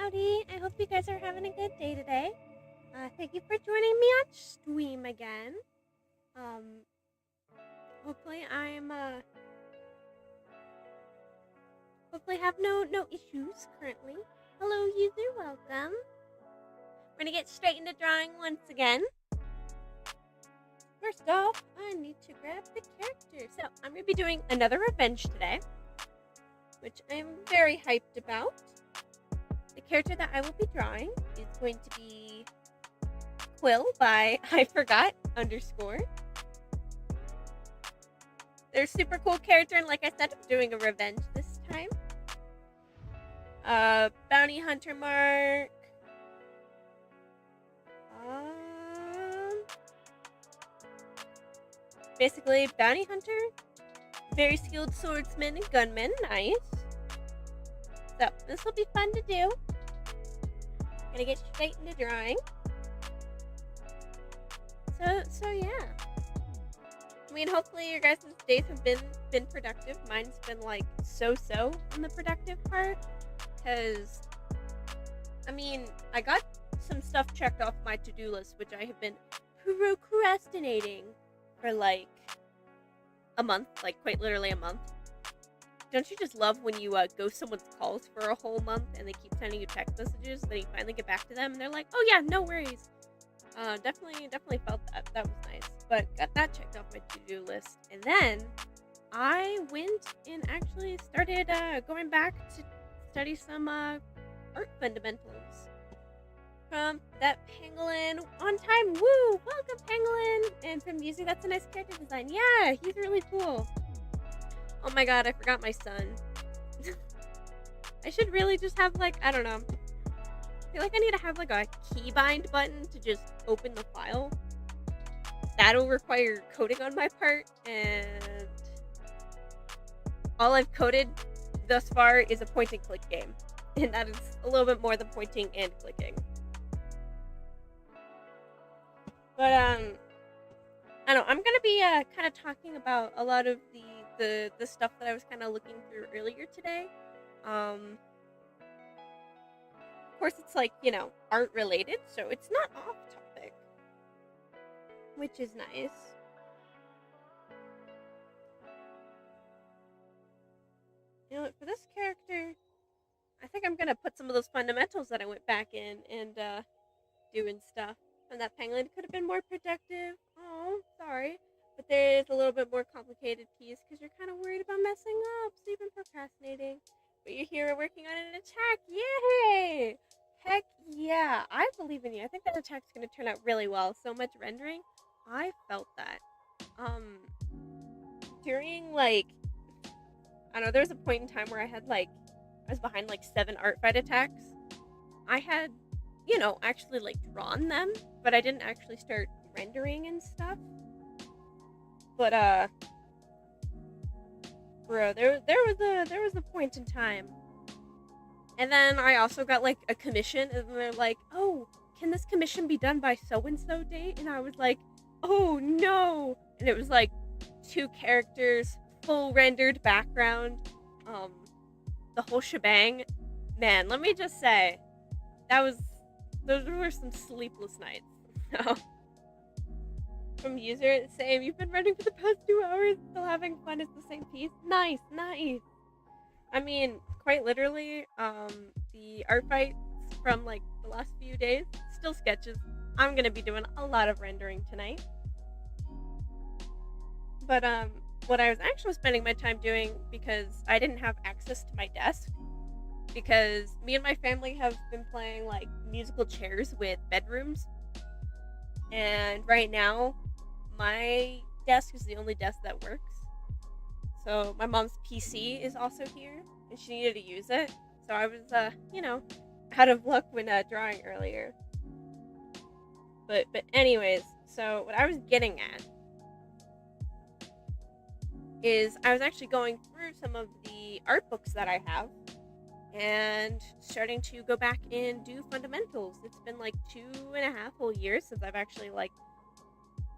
howdy. I hope you guys are having a good day today. Thank you for joining me on stream again. Um, hopefully hopefully have no issues currently. Hello, user, welcome. We're gonna get straight into drawing once again. First off, I need to grab the character. So, I'm gonna be doing another revenge today, which I'm very hyped about. The character that I will be drawing is going to be Quill by I Forgot _ They're a super cool character, and like I said, I'm doing a revenge this time. Bounty Hunter Mark. Basically, Bounty Hunter, very skilled swordsman and gunman, nice. So, this will be fun to do. Gonna get straight into drawing. So yeah. I mean, hopefully your guys' days have been productive. Mine's been like so on the productive part. Because, I mean, I got some stuff checked off my to-do list, which I have been procrastinating for like a month, like quite literally a month. Don't you just love when you ghost someone's calls for a whole month and they keep sending you text messages, then you finally get back to them and they're like, oh yeah, no worries. Definitely felt that. That was nice. But got that checked off my to-do list. And then I went and actually started going back to study some art fundamentals from that Pangolin on time. Woo! Welcome, Pangolin! And from User, that's a nice character design. Yeah, he's really cool. Oh my god, I forgot my son. I should really just have like, I don't know. I feel like I need to have like a keybind button to just open the file. That'll require coding on my part, and all I've coded thus far is a point and click game. And that is a little bit more than pointing and clicking. But I don't know, I'm gonna be kind of talking about a lot of the stuff that I was kind of looking through earlier today. Of course, it's like, you know, art related, so it's not off topic, which is nice. You know, for this character, I think I'm gonna put some of those fundamentals that I went back in and do and stuff. And that pangolin could have been more productive. Oh, sorry. But there is a little bit more complicated piece because you're kind of worried about messing up, so you've been procrastinating. But you're here working on an attack. Yay! Heck yeah. I believe in you. I think that attack's going to turn out really well. So much rendering. I felt that. During, like, I don't know, there was a point in time where I was behind, like, 7 art fight attacks. I had, you know, actually, like, drawn them, but I didn't actually start rendering and stuff. But, bro, there was a point in time. And then I also got, like, a commission, and they're like, oh, can this commission be done by so-and-so date? And I was like, oh, no! And it was, like, 2 characters, full rendered background, the whole shebang. Man, let me just say, those were some sleepless nights. So, from User, same. You've been running for the past 2 hours, still having fun. It's the same piece. Nice. I mean, quite literally, the art fights from like the last few days, still sketches. I'm gonna be doing a lot of rendering tonight. But what I was actually spending my time doing, because I didn't have access to my desk, because me and my family have been playing like musical chairs with bedrooms, and right now my desk is the only desk that works. So my mom's PC is also here and she needed to use it, so I was you know, out of luck when drawing earlier. But anyways, so what I was getting at is I was actually going through some of the art books that I have and starting to go back and do fundamentals. It's been like 2.5 whole years since I've actually like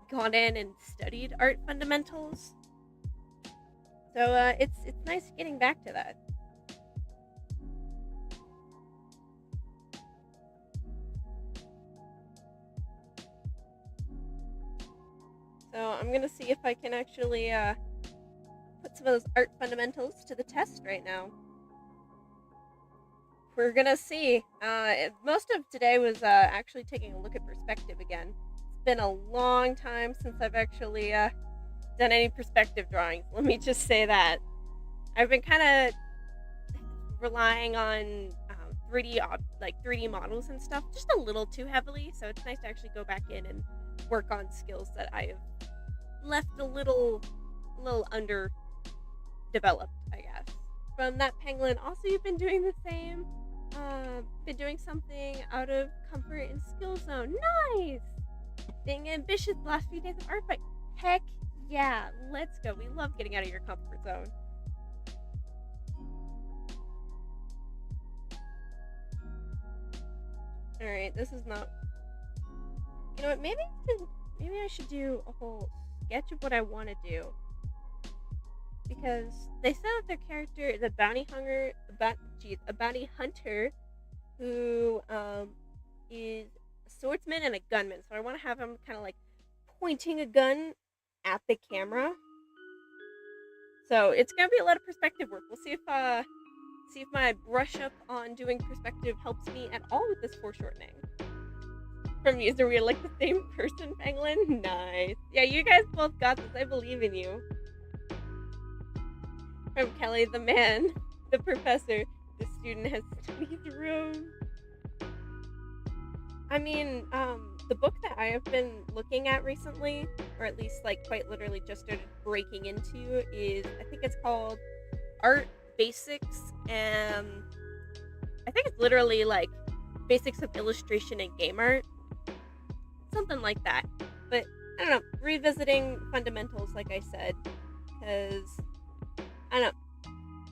gone in and studied art fundamentals. So it's nice getting back to that. So I'm gonna see if I can actually put some of those art fundamentals to the test right now. We're gonna see. Most of today was actually taking a look at perspective again. It's been a long time since I've actually done any perspective drawings. Let me just say that. I've been kind of relying on 3D models and stuff just a little too heavily, so it's nice to actually go back in and work on skills that I have left a little underdeveloped, I guess. From that penguin, also you've been doing the same. Been doing something out of comfort and skill zone. Nice! Being ambitious the last few days of art fight. Heck yeah, let's go. We love getting out of your comfort zone. Alright, this is not... You know what, maybe I should do a whole sketch of what I want to do. Because they set up their character is a bounty hunter who is a swordsman and a gunman. So I want to have him kind of like pointing a gun at the camera. So it's gonna be a lot of perspective work. We'll see if my brush up on doing perspective helps me at all with this foreshortening. From user, we like the same person, Penguin. Nice. Yeah, you guys both got this. I believe in you. From Kelly, the man, the professor, the student has studied Rome. I mean, the book that I have been looking at recently, or at least like quite literally just started breaking into, is I think it's called Art Basics, and I think it's literally like Basics of Illustration and Game Art, something like that. But I don't know, revisiting fundamentals, like I said, because I don't know,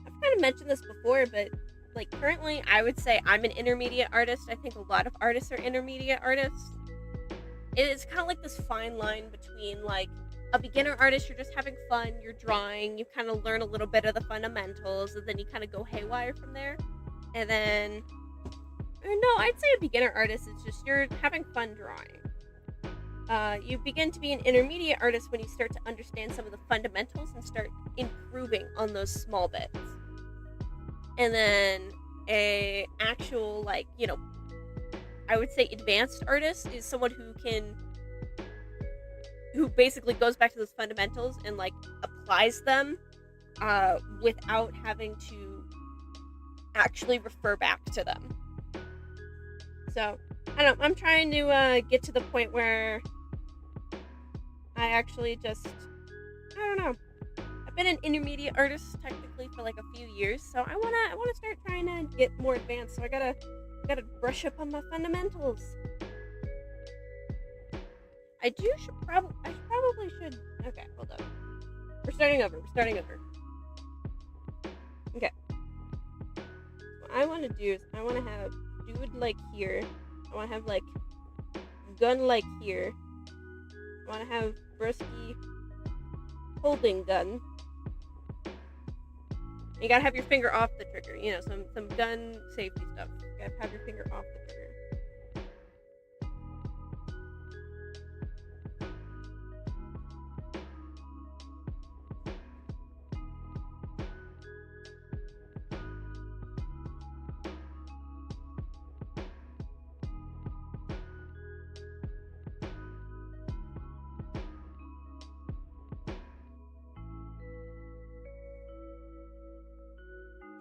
I've kind of mentioned this before, but like currently I would say I'm an intermediate artist. I think a lot of artists are intermediate artists. It's kind of like this fine line between like a beginner artist, you're just having fun, you're drawing, you kind of learn a little bit of the fundamentals, and then you kind of go haywire from there. And then, or no, I'd say a beginner artist is just you're having fun drawing. You begin to be an intermediate artist when you start to understand some of the fundamentals and start improving on those small bits. And then a actual, like, you know, I would say advanced artist is someone who basically goes back to those fundamentals and like applies them without having to actually refer back to them. So I don't know, I'm trying to get to the point where I actually just, I don't know, I've been an intermediate artist technically for like a few years, so I wanna start trying to get more advanced. So I gotta brush up on my fundamentals. I probably should. Okay, hold up. We're starting over. Okay. What I want to do is I want to have dude like here. I want to have like gun like here. I want to have Brusky holding gun. You gotta have your finger off the trigger. You know, some gun safety stuff. You gotta have your finger off the trigger.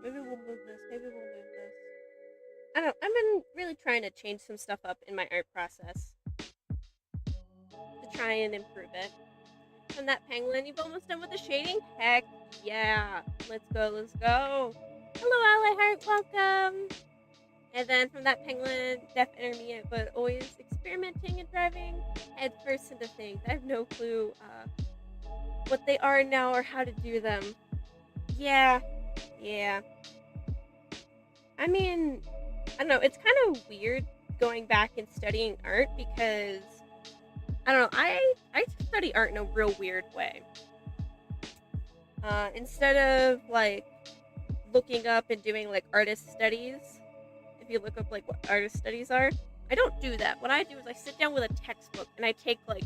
Maybe we'll move this. I don't know. I've been really trying to change some stuff up in my art process to try and improve it. From that penguin, you've almost done with the shading? Heck yeah. Let's go. Hello, Ally Heart. Welcome. And then from that penguin, deaf intermediate, but always experimenting and driving head first into things. I have no clue what they are now or how to do them. Yeah. I mean, I don't know, it's kind of weird going back and studying art because, I don't know, I study art in a real weird way. Instead of, like, looking up and doing, like, artist studies, if you look up, like, what artist studies are, I don't do that. What I do is I sit down with a textbook and I take, like,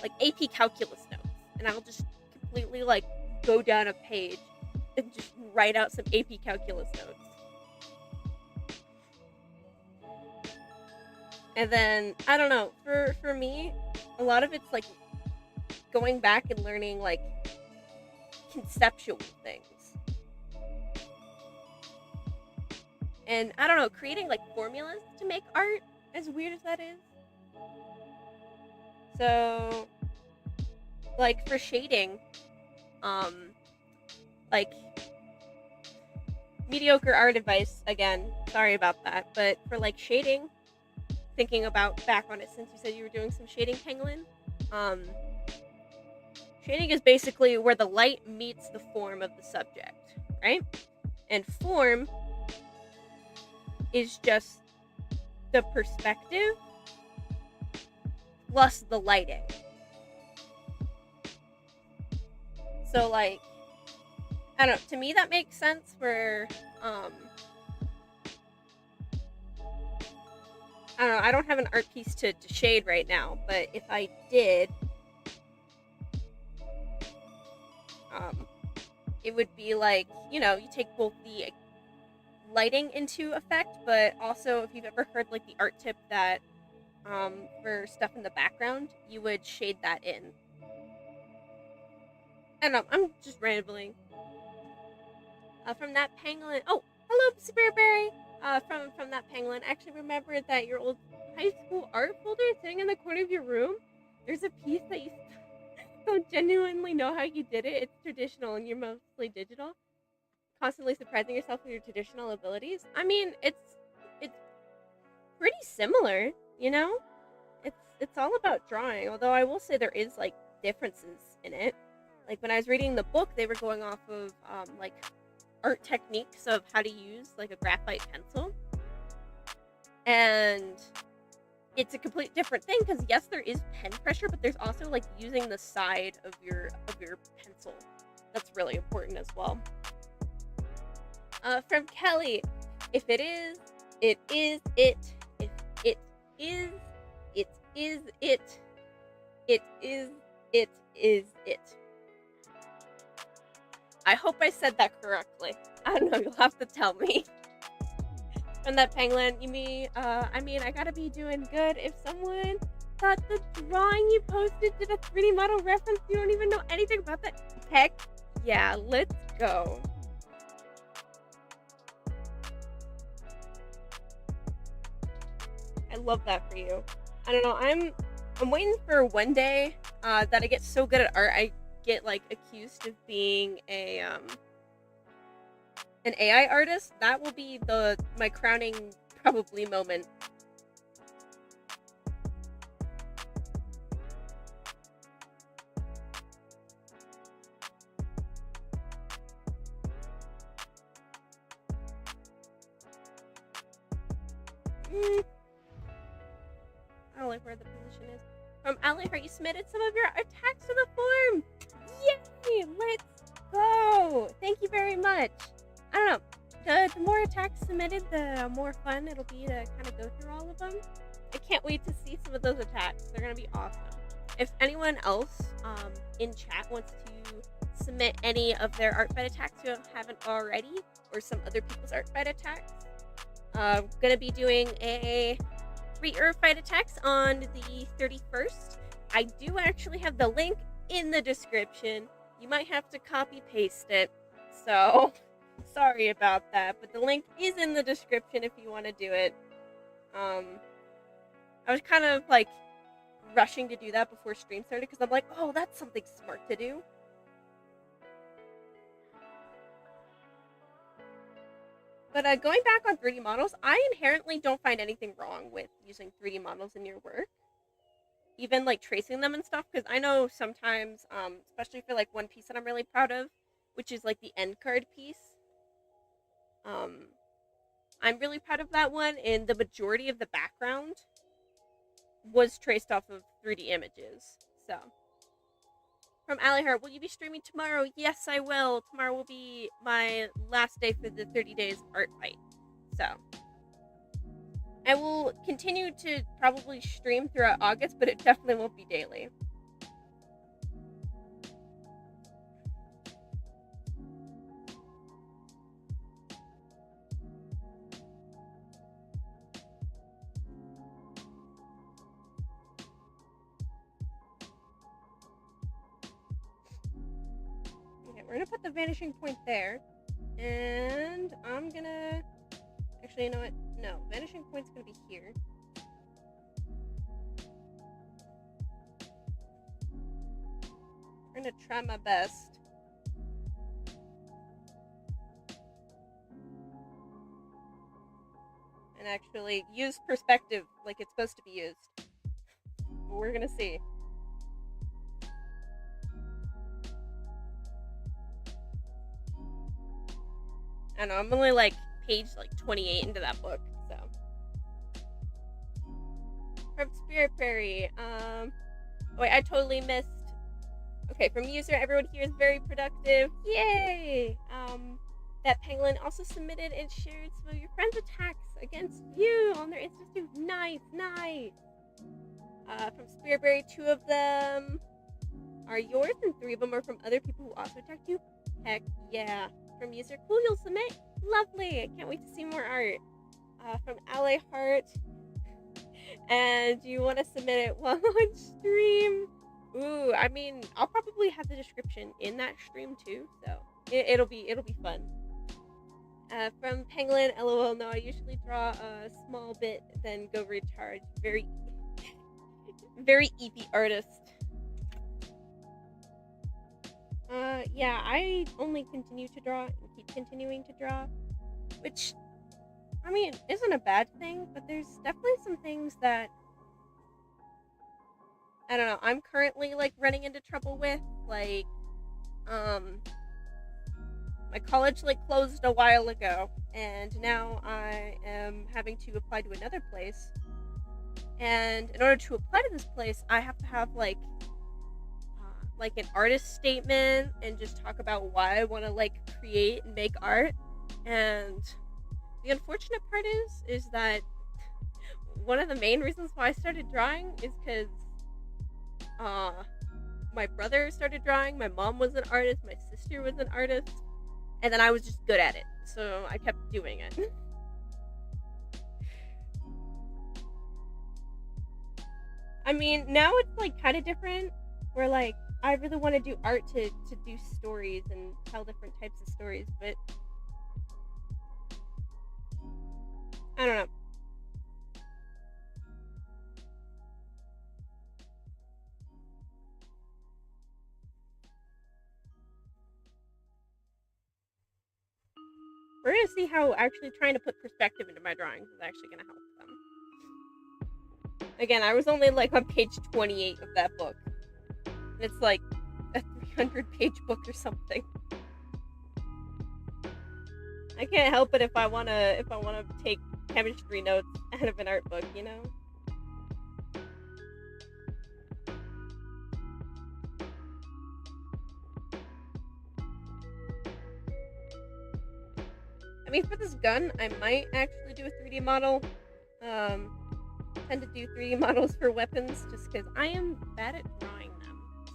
like AP calculus notes, and I'll just completely like go down a page and just write out some AP calculus notes. And then I don't know, for me, a lot of it's like going back and learning like conceptual things. And I don't know, creating like formulas to make art, as weird as that is. So like for shading, like mediocre art advice again, sorry about that, but for like shading, thinking about back on it since you said you were doing some shading, Penguin. Shading is basically where the light meets the form of the subject, right? And form is just the perspective plus the lighting. So like, I don't know, to me that makes sense where, I don't know, I don't have an art piece to shade right now, but if I did, it would be like, you know, you take both the lighting into effect, but also if you've ever heard like the art tip that for stuff in the background, you would shade that in. I don't know, I'm just rambling. From that Penguin, oh, hello, Super Berry. From that Penguin, I actually remembered that your old high school art folder sitting in the corner of your room. There's a piece that you don't genuinely know how you did it. It's traditional and you're mostly digital. Constantly surprising yourself with your traditional abilities. I mean, it's pretty similar, you know? It's all about drawing, although I will say there is like differences in it. Like when I was reading the book, they were going off of like art techniques of how to use like a graphite pencil. And it's a complete different thing because yes, there is pen pressure, but there's also like using the side of your pencil. That's really important as well. From Kelly, if it is, it is it. If it is, it is it. It is, it is it. I hope I said that correctly. I don't know, you'll have to tell me. From that Penguin, you mean, I gotta be doing good if someone thought the drawing you posted did a 3D model reference. You don't even know anything about that. Heck yeah, let's go. I love that for you. I don't know, I'm waiting for one day that I get so good at art, I get like accused of being an AI artist. That will be my crowning probably moment. I don't like where the position is. From Ali, you submitted some of your attacks to the form. Yay! Let's go! Thank you very much. I don't know. The more attacks submitted, the more fun it'll be to kind of go through all of them. I can't wait to see some of those attacks. They're going to be awesome. If anyone else in chat wants to submit any of their art fight attacks who haven't already, or some other people's art fight attacks, I'm going to be doing a 3 art fight attacks on the 31st. I do actually have the link in the description. You might have to copy paste it. So sorry about that, but the link is in the description if you want to do it. I was kind of like rushing to do that before stream started because I'm like, oh, that's something smart to do. But going back on 3D models, I inherently don't find anything wrong with using 3D models in your work. Even like tracing them and stuff, because I know sometimes, especially for like one piece that I'm really proud of, which is like the end card piece. I'm really proud of that one, and the majority of the background was traced off of 3D images. So, from Alihart, will you be streaming tomorrow? Yes, I will. Tomorrow will be my last day for the 30 days art fight. So, I will continue to probably stream throughout August, but it definitely won't be daily. we're gonna put the vanishing point there, and I'm gonna, actually, you know what, no, vanishing point's gonna be here. I'm gonna try my best. And actually use perspective like it's supposed to be used. But we're gonna see. I don't know, I'm only like page like 28 into that book, so. From Spirit Prairie, wait, I totally missed. Okay, from user, everyone here is very productive. Yay! That pangolin also submitted and shared some of your friends' attacks against you on their institute. Nice. From Spiritberry, 2 of them are yours, and 3 of them are from other people who also attacked you. Heck yeah. From user, cool, you'll submit. Lovely. I can't wait to see more art. From Ally Heart, and you want to submit it while on stream. Ooh, I mean, I'll probably have the description in that stream too, so it'll be fun. From Pangolin, LOL, no, I usually draw a small bit, then go recharge. Very eepy artist. Yeah, I only continue to draw and keep continuing to draw, which, I mean, isn't a bad thing, but there's definitely some things that, I don't know, I'm currently, like, running into trouble with, like, my college, like, closed a while ago, and now I am having to apply to another place, and in order to apply to this place, I have to have, like an artist statement, and just talk about why I want to, like, create and make art, and the unfortunate part is that one of the main reasons why I started drawing is because my brother started drawing, my mom was an artist, my sister was an artist, and then I was just good at it, so I kept doing it. I mean, now it's, like, kind of different, where, like, I really want to do art to do stories and tell different types of stories, but I don't know. We're gonna see how actually trying to put perspective into my drawings is actually gonna help them. Again, I was only, like, on page 28 of that book. And it's like a 300-page book or something. I can't help it if I wanna take chemistry notes out of an art book, you know? I mean, for this gun, I might actually do a 3D model. Tend to do 3D models for weapons just because I am bad at drawing them, so.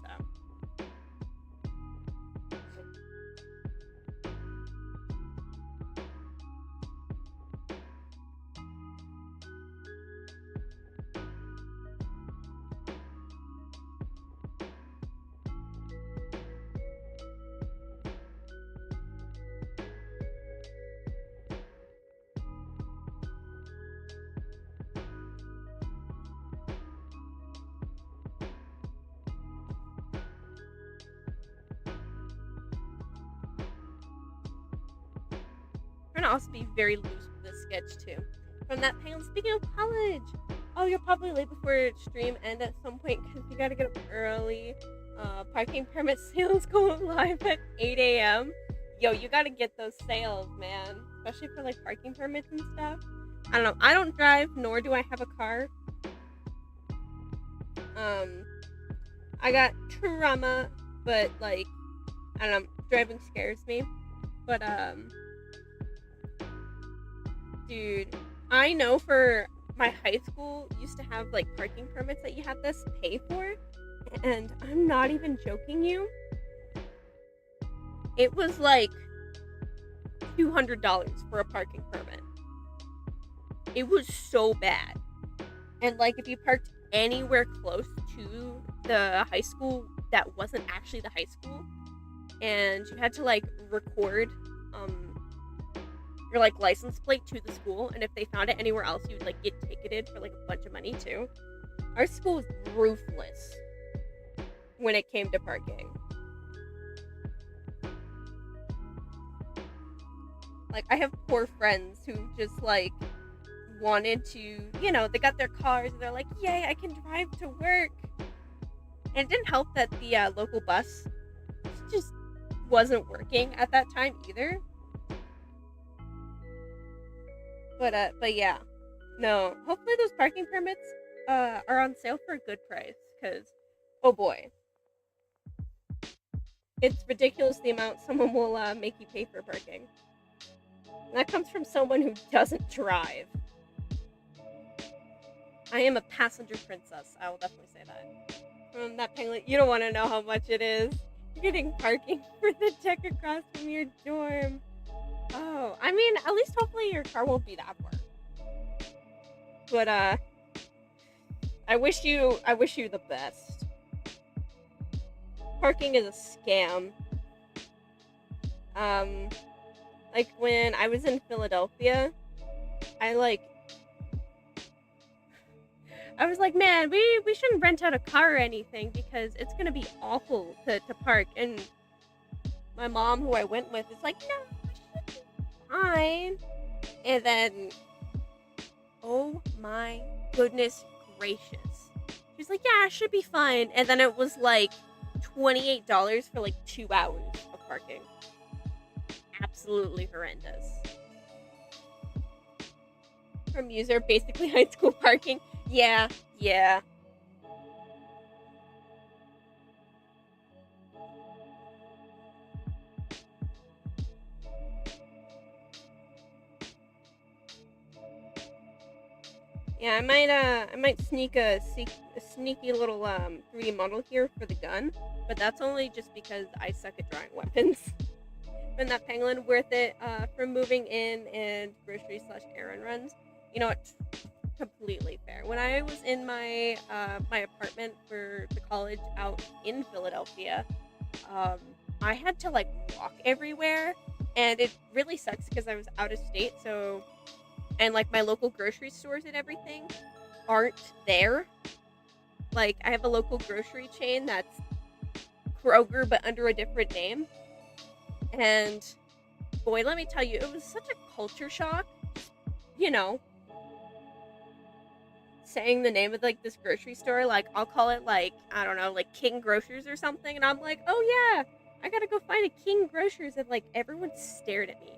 I'm gonna also be very loose with this sketch too. From that panel, speaking of college, oh, you're probably late before stream end at some point because you gotta get up early. Parking permit sales go live at 8 a.m. Yo, you gotta get those sales, man. Especially for, like, parking permits and stuff. I don't know. I don't drive, nor do I have a car. I got trauma, but, like, I don't know. Driving scares me. But, dude, I know for my high school used to have, like, parking permits that you had to pay for, and I'm not even joking you. It was like $200 for a parking permit. It was so bad. And, like, if you parked anywhere close to the high school that wasn't actually the high school, and you had to like record your like license plate to the school, and if they found it anywhere else, you'd like get ticketed for like a bunch of money too. Our school was ruthless when it came to parking. Like, I have poor friends who just like wanted to, they got their cars and they're like, yay, I can drive to work. And it didn't help that the local bus just wasn't working at that time either. But yeah, no. Hopefully those parking permits are on sale for a good price, because, oh boy, it's ridiculous the amount someone will make you pay for parking. And that comes from someone who doesn't drive. I am a passenger princess. I will definitely say that. From that penguin, you don't want to know how much it is. You're getting parking for the deck across from your dorm. Oh, I mean, at least hopefully your car won't be that far. But I wish you the best. Parking is a scam. Like when I was in Philadelphia, I was like, man, we shouldn't rent out a car or anything because it's gonna be awful to park. And my mom, who I went with, is like, no, it should be fine. And then, oh my goodness gracious, she's like, yeah, it should be fine. And then it was like $28 for like 2 hours of parking. Absolutely horrendous. From user, basically high school parking. Yeah. Yeah, I might sneak a sneaky little 3D model here for the gun, but that's only just because I suck at drawing weapons. And that pangolin worth it for moving in and grocery/errand runs. It's completely fair. When I was in my my apartment for the college out in Philadelphia, I had to like walk everywhere, and it really sucks because I was out of state. So, and like my local grocery stores and everything aren't there. Like, I have a local grocery chain that's Kroger but under a different name. And boy, let me tell you, it was such a culture shock, you know, saying the name of like this grocery store. Like, I'll call it like, I don't know, like King Grocers or something. And I'm like, oh yeah, I gotta go find a King Grocers. And like everyone stared at me.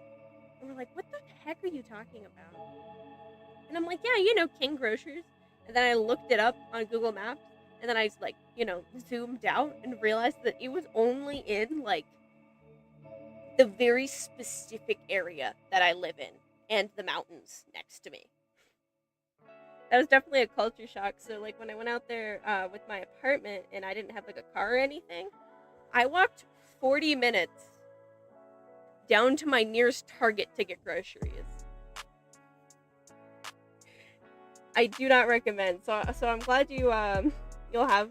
And we're like, what the heck are you talking about? And I'm like, yeah, King Grocers. And then I looked it up on Google Maps. And then I like, zoomed out and realized that it was only in like the very specific area that I live in and the mountains next to me. That was definitely a culture shock. So like when I went out there with my apartment and I didn't have like a car or anything, I walked 40 minutes down to my nearest Target to get groceries. I do not recommend. So I'm glad you'll have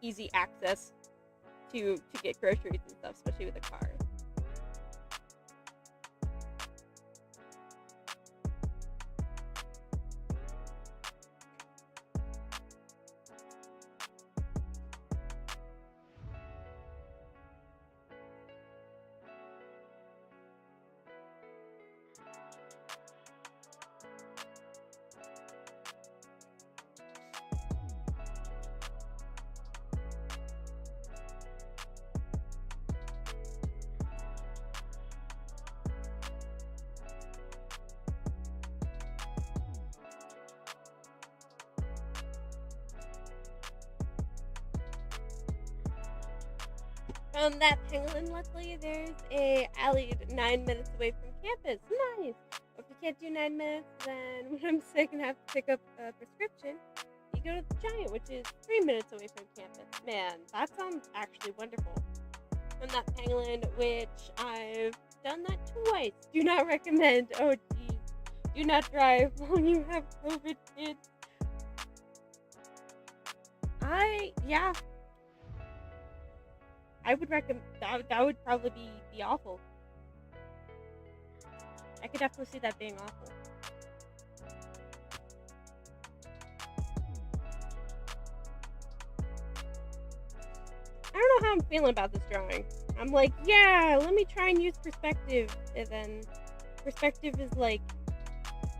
easy access to get groceries and stuff, especially with a car. From that pangolin, luckily, there's a alley 9 minutes away from campus. Nice. Or if you can't do 9 minutes, then when I'm sick and have to pick up a prescription, you go to the Giant, which is 3 minutes away from campus. Man, that sounds actually wonderful. From that pangolin, which I've done that twice. Do not recommend. Oh, geez. Do not drive when you have COVID, kids. I would recommend that would probably be awful. I could definitely see that being awful. I don't know how I'm feeling about this drawing. I'm like, yeah, let me try and use perspective, and then perspective is like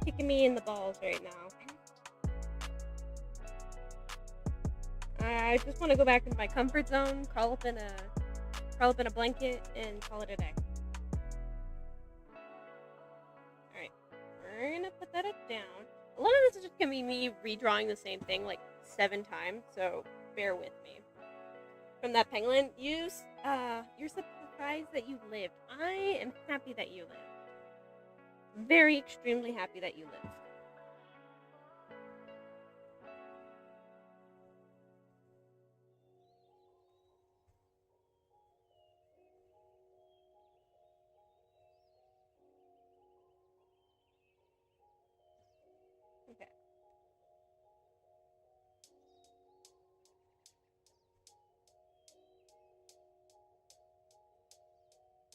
kicking me in the balls right now. I just want to go back into my comfort zone, crawl up in a blanket, and call it a day. Alright, we're gonna put that down. A lot of this is just gonna be me redrawing the same thing like 7 times, so bear with me. From that penguin, you're surprised that you lived. I am happy that you lived. Very extremely happy that you lived. Okay.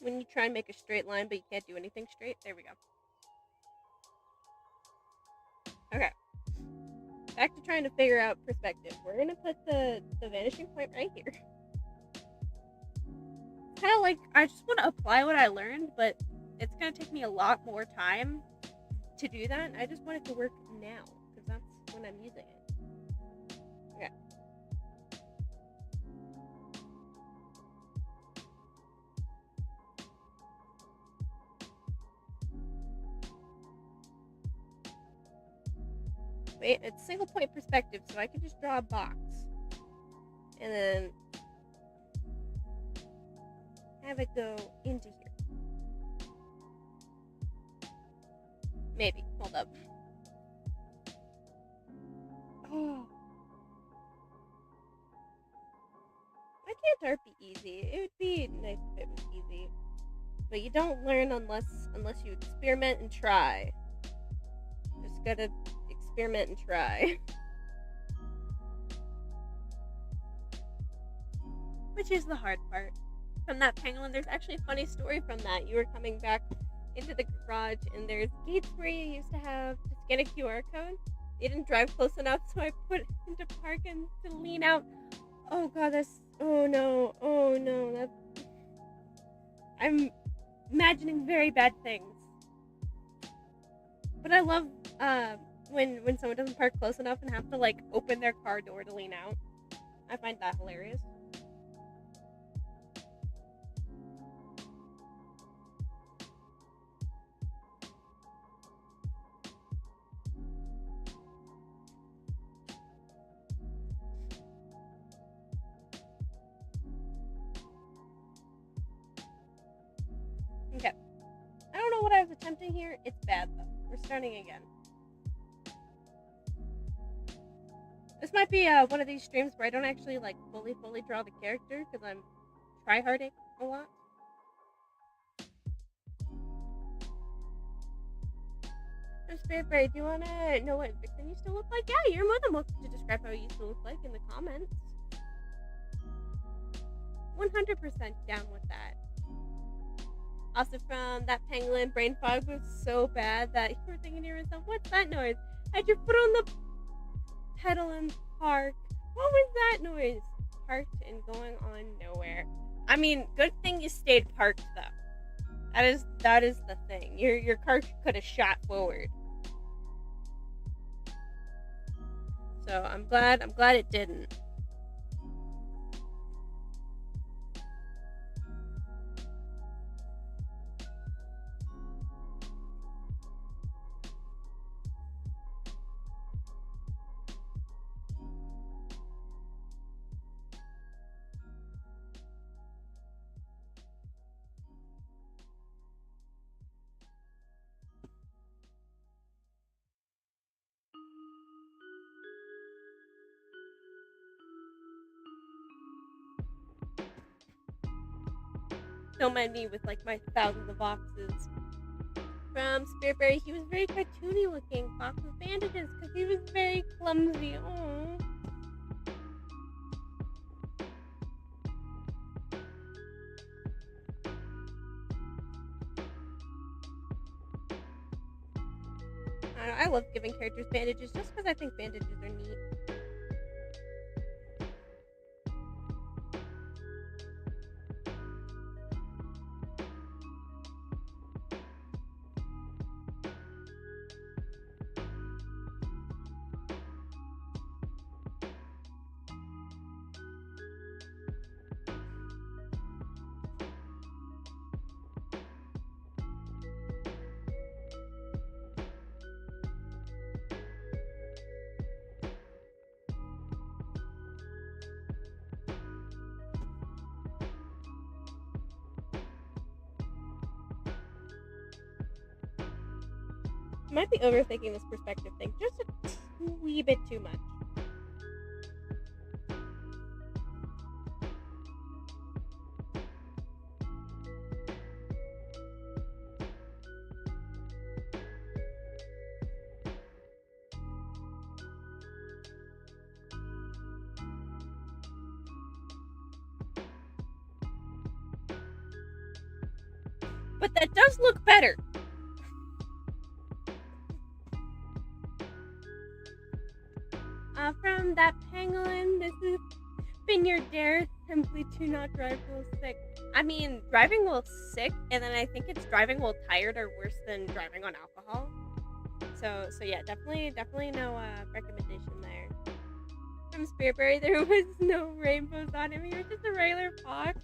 When you try and make a straight line, but you can't do anything straight, there we go. Okay. Back to trying to figure out perspective. We're gonna put the vanishing point right here. Kind of like, I just want to apply what I learned, but it's gonna take me a lot more time to do that. I just want it to work now, because that's when I'm using it. Okay. Wait, it's single point perspective, so I can just draw a box. And then have it go into here. Maybe. Hold up. Oh. Why can't art be easy? It would be nice if it was easy. But you don't learn unless you experiment and try. Just gotta experiment and try. Which is the hard part. From that penguin, there's actually a funny story from that. You were coming back into the garage, and there's gates where you used to have to scan a QR code. You didn't drive close enough, so I put it into park and to lean out. Oh god, oh no, I'm imagining very bad things. But I love when someone doesn't park close enough and have to like open their car door to lean out. I find that hilarious. Okay. I don't know what I was attempting here. It's bad though. We're starting again. This might be one of these streams where I don't actually like fully draw the character because I'm tryharding a lot. Spirit Berry, do you want to know what Vixen used to look like? Yeah, you're more than welcome to describe how it used to look like in the comments. 100% down with that. Also from that penguin, brain fog was so bad that you were thinking to yourself, what's that noise? Had your foot on the pedal and park. What was that noise? Parked and going on nowhere. I mean, good thing you stayed parked though. That is the thing. Your car could have shot forward. So I'm glad it didn't. Don't mind me with like my thousands of boxes. From Spirit Berry, he was very cartoony looking. Box with bandages because he was very clumsy. Aww. I love giving characters bandages just because I think bandages are neat. I might be overthinking this perspective thing just a wee bit too much. But that does look better. From that pangolin, this has been your dare simply to not drive while sick. I mean, driving while sick, and then I think it's driving while tired are worse than driving on alcohol. So yeah, definitely no recommendation there. From Spiritberry, there was no rainbows on him. He was just a regular fox.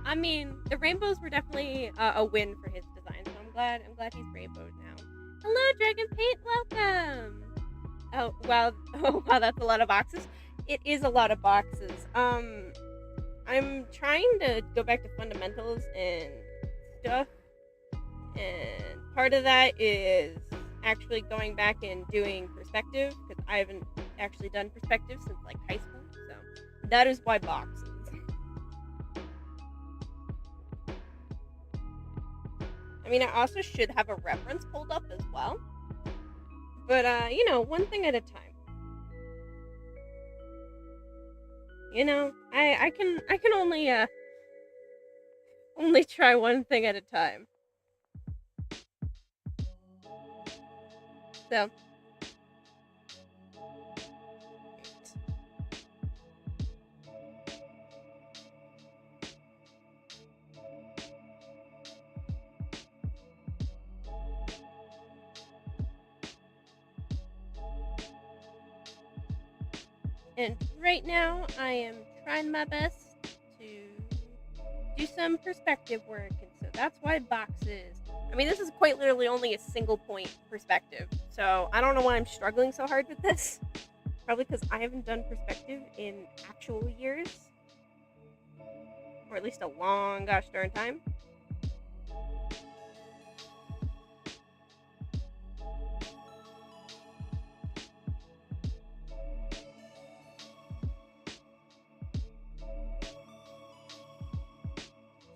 I mean, the rainbows were definitely a win for his design, so I'm glad he's rainbowed now. Hello, Dragon Paint, welcome. Oh wow, that's a lot of boxes. It is a lot of boxes. I'm trying to go back to fundamentals and stuff, and part of that is actually going back and doing perspective, because I haven't actually done perspective since like high school, so that is why boxes. I mean, I also should have a reference pulled up as well, but you know, one thing at a time. You know, I can only try one thing at a time. So and right now I am trying my best to do some perspective work, and so that's why boxes. I mean, this is quite literally only a single point perspective, so I don't know why I'm struggling so hard with this. Probably because I haven't done perspective in actual years, or at least a long gosh darn time.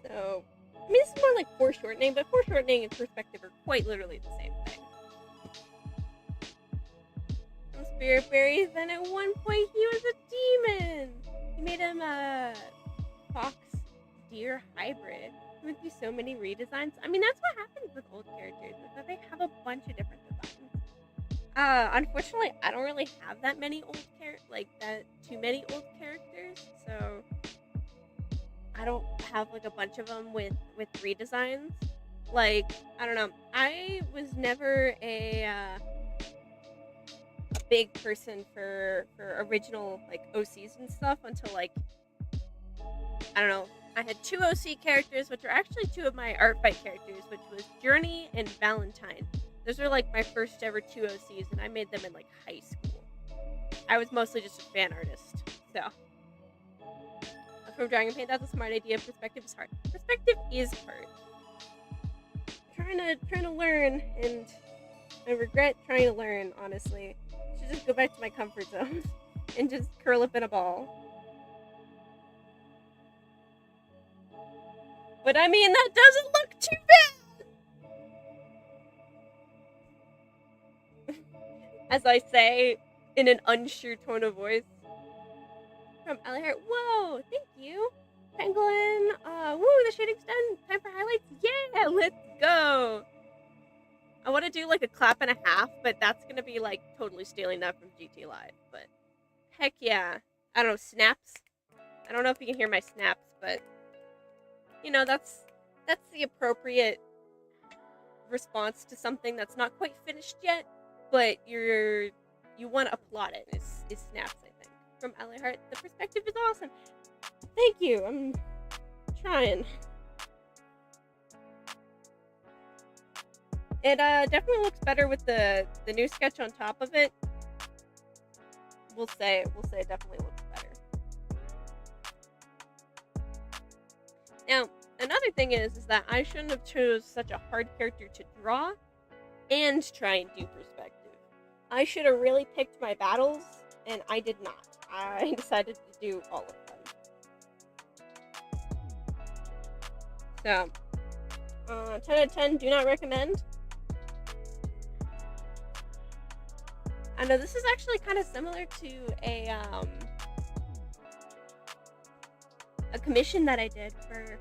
So, I mean, this is more like foreshortening, but foreshortening and perspective are quite literally the same thing. Some Spiritberries, then at one point he was a demon! He made him a fox deer hybrid. He went through so many redesigns. I mean, that's what happens with old characters, is that they have a bunch of different designs. Unfortunately, I don't really have that many old too many old characters, so I don't have like a bunch of them with redesigns. Like, I don't know. I was never a big person for original like OCs and stuff until like, I don't know. I had 2 OC characters, which are actually 2 of my art fight characters, which was Journey and Valentine. Those are like my first ever 2 OCs, and I made them in like high school. I was mostly just a fan artist, so. From Dragon Paint, that's a smart idea. Perspective is hard. Perspective is hard. Trying to learn, and I regret trying to learn, honestly. I should just go back to my comfort zone and just curl up in a ball. But I mean, that doesn't look too bad! As I say, in an unsure tone of voice. From Elihart, whoa, thank you. Pangolin, woo, the shading's done. Time for highlights. Yeah, let's go. I want to do like a clap and a half, but that's gonna be like totally stealing that from GT Live. But heck yeah, I don't know, snaps. I don't know if you can hear my snaps, but you know that's the appropriate response to something that's not quite finished yet, but you want to applaud it. Is snaps, I think, from Ally Hart. The perspective is awesome. Thank you. I'm trying. It definitely looks better with the new sketch on top of it. We'll say it definitely looks better. Now, another thing is that I shouldn't have chose such a hard character to draw and try and do perspective. I should have really picked my battles, and I did not. I decided to do all of them. So, 10 out of 10, do not recommend. I know this is actually kind of similar to a commission that I did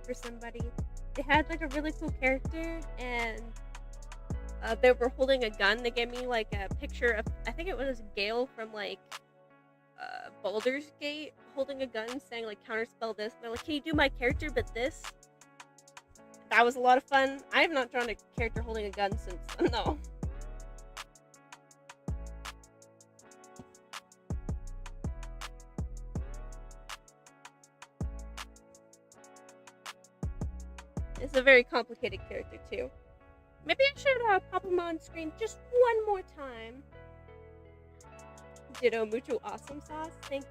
for somebody. They had like a really cool character, and they were holding a gun. They gave me like a picture of, I think it was Gale from like Baldur's Gate holding a gun saying like counterspell this. They're like, can you do my character but this? That was a lot of fun. I have not drawn a character holding a gun since then though. It's a very complicated character too. Maybe I should pop him on screen just one more time. Ditto mucho awesome sauce. Thank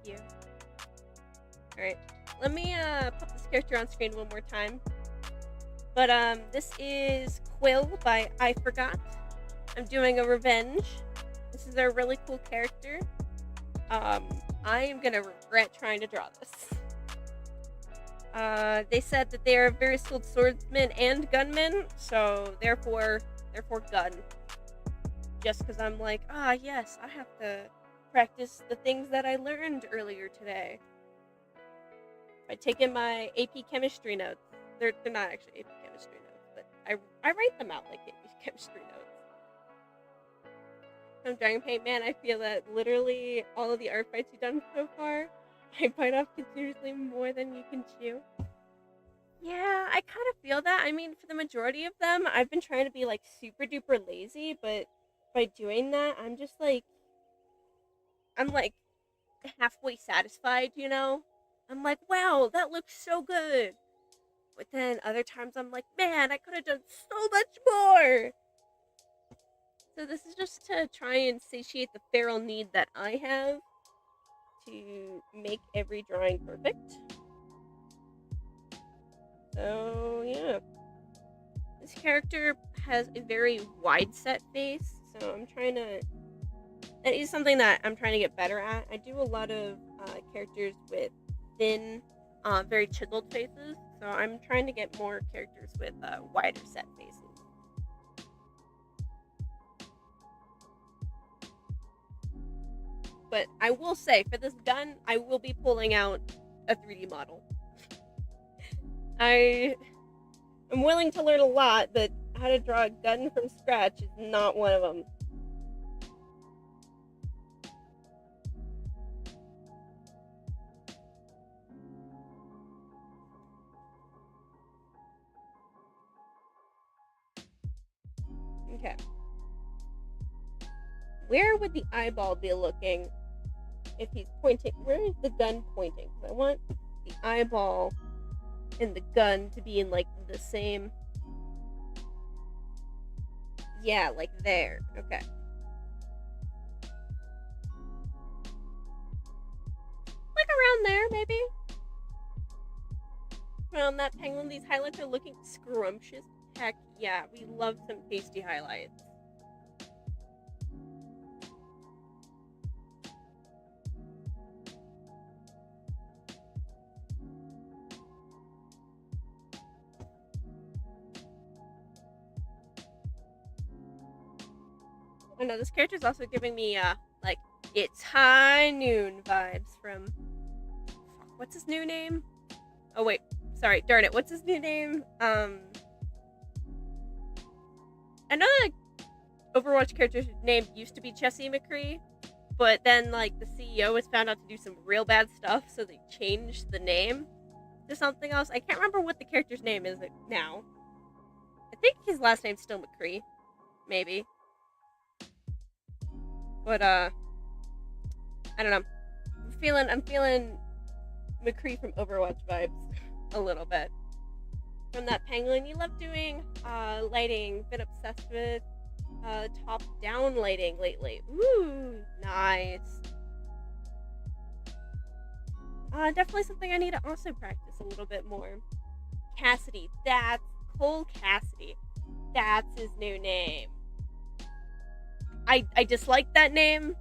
you. Alright, let me pop this character on screen one more time. But this is Quill by I Forgot. I'm doing a revenge. This is a really cool character. I am gonna regret trying to draw this. They said that they are very skilled swordsmen and gunmen, so therefore gun. Just because I'm like, yes, I have to practice the things that I learned earlier today. I take in my AP chemistry notes. They're not actually AP chemistry notes, but I write them out like AP chemistry notes. From Dragon Paint, man, I feel that literally all of the art fights you've done so far, I bite off considerably more than you can chew. Yeah, I kind of feel that. I mean, for the majority of them, I've been trying to be like super duper lazy, but by doing that, I'm like halfway satisfied, you know? I'm like, wow, that looks so good. But then other times I'm like, man, I could have done so much more. So this is just to try and satiate the feral need that I have to make every drawing perfect. So yeah, this character has a very wide set face, so that is something that I'm trying to get better at. I do a lot of characters with thin, very chiseled faces, so I'm trying to get more characters with wider set faces. But I will say, for this gun, I will be pulling out a 3D model. I'm willing to learn a lot, but how to draw a gun from scratch is not one of them. Okay. Where would the eyeball be looking if he's pointing? Where is the gun pointing? I want the eyeball and the gun to be in like the same. Yeah, like there. Okay. Like around there, maybe? Around that penguin, these highlights are looking scrumptious. Heck yeah, we love some tasty highlights. Oh no, this character is also giving me like it's high noon vibes from what's his new name? Oh wait, sorry, darn it, what's his new name? Another Overwatch character's name used to be Jessie McCree, but then like the CEO was found out to do some real bad stuff, so they changed the name to something else. I can't remember what the character's name is now. I think his last name's still McCree, maybe. But I don't know. I'm feeling McCree from Overwatch vibes a little bit. From that Pangolin, you love doing lighting. Been obsessed with top-down lighting lately. Ooh, nice. Definitely something I need to also practice a little bit more. Cassidy. That's Cole Cassidy. That's his new name. I dislike that name,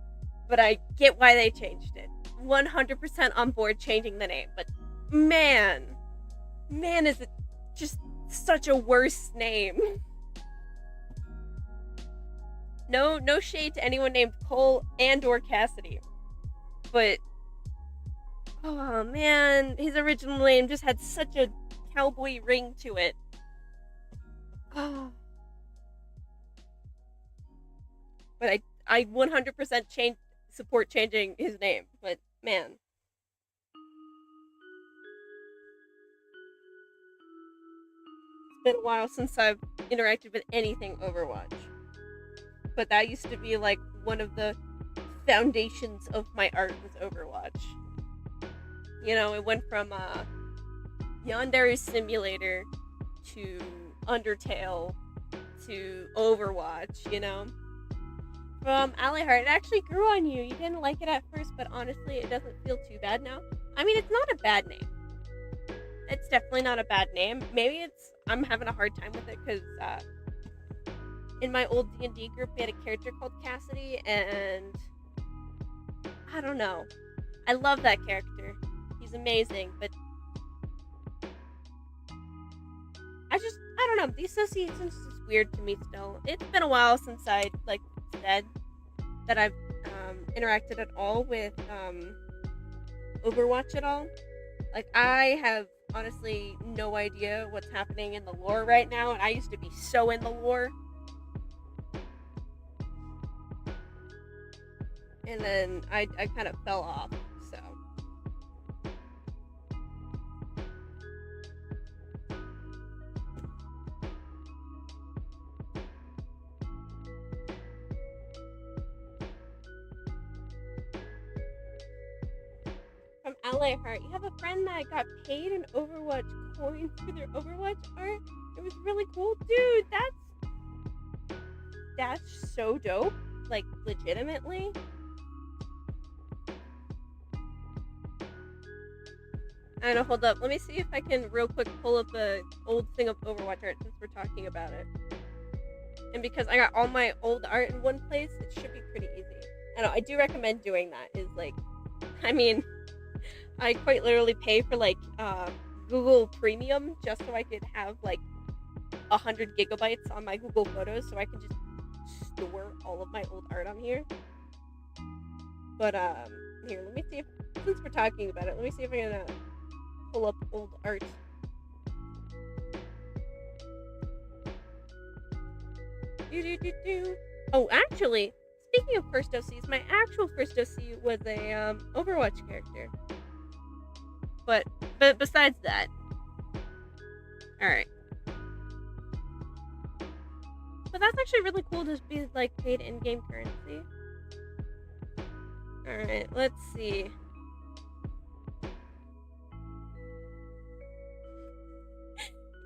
but I get why they changed it. 100% on board changing the name, but man, is it just such a worse name. No shade to anyone named Cole and or Cassidy, but oh man, his original name just had such a cowboy ring to it. Oh. But I 100% support changing his name, but man. It's been a while since I've interacted with anything Overwatch. But that used to be like one of the foundations of my art was Overwatch. You know, it went from Yandere Simulator to Undertale to Overwatch, you know? From Alleyheart, it actually grew on you. You didn't like it at first, but honestly, it doesn't feel too bad now. I mean, it's not a bad name. It's definitely not a bad name. Maybe I'm having a hard time with it because in my old D&D group, we had a character called Cassidy, and I don't know. I love that character. He's amazing, but I don't know. The association's just weird to me still. It's been a while since I, like, said that I've interacted at all with Overwatch at all. Like, I have honestly no idea what's happening in the lore right now, and I used to be so in the lore. And then I kind of fell off, so. From LA Heart, you have a friend that got paid in Overwatch coins for their Overwatch art? It was really cool. Dude, that's so dope. Like, legitimately. I don't know, hold up. Let me see if I can real quick pull up the old thing of Overwatch art since we're talking about it. And because I got all my old art in one place, it should be pretty easy. I know, I do recommend doing that. Is like, I mean, I quite literally pay for like Google Premium just so I could have like 100 gigabytes on my Google Photos so I can just store all of my old art on here. But here, let me see if, since we're talking about it, let me see if I can pull up old art. Oh, actually, speaking of first OCs, my actual first OC was a Overwatch character. But besides that, all right. But that's actually really cool to be like paid in-game currency. All right, let's see.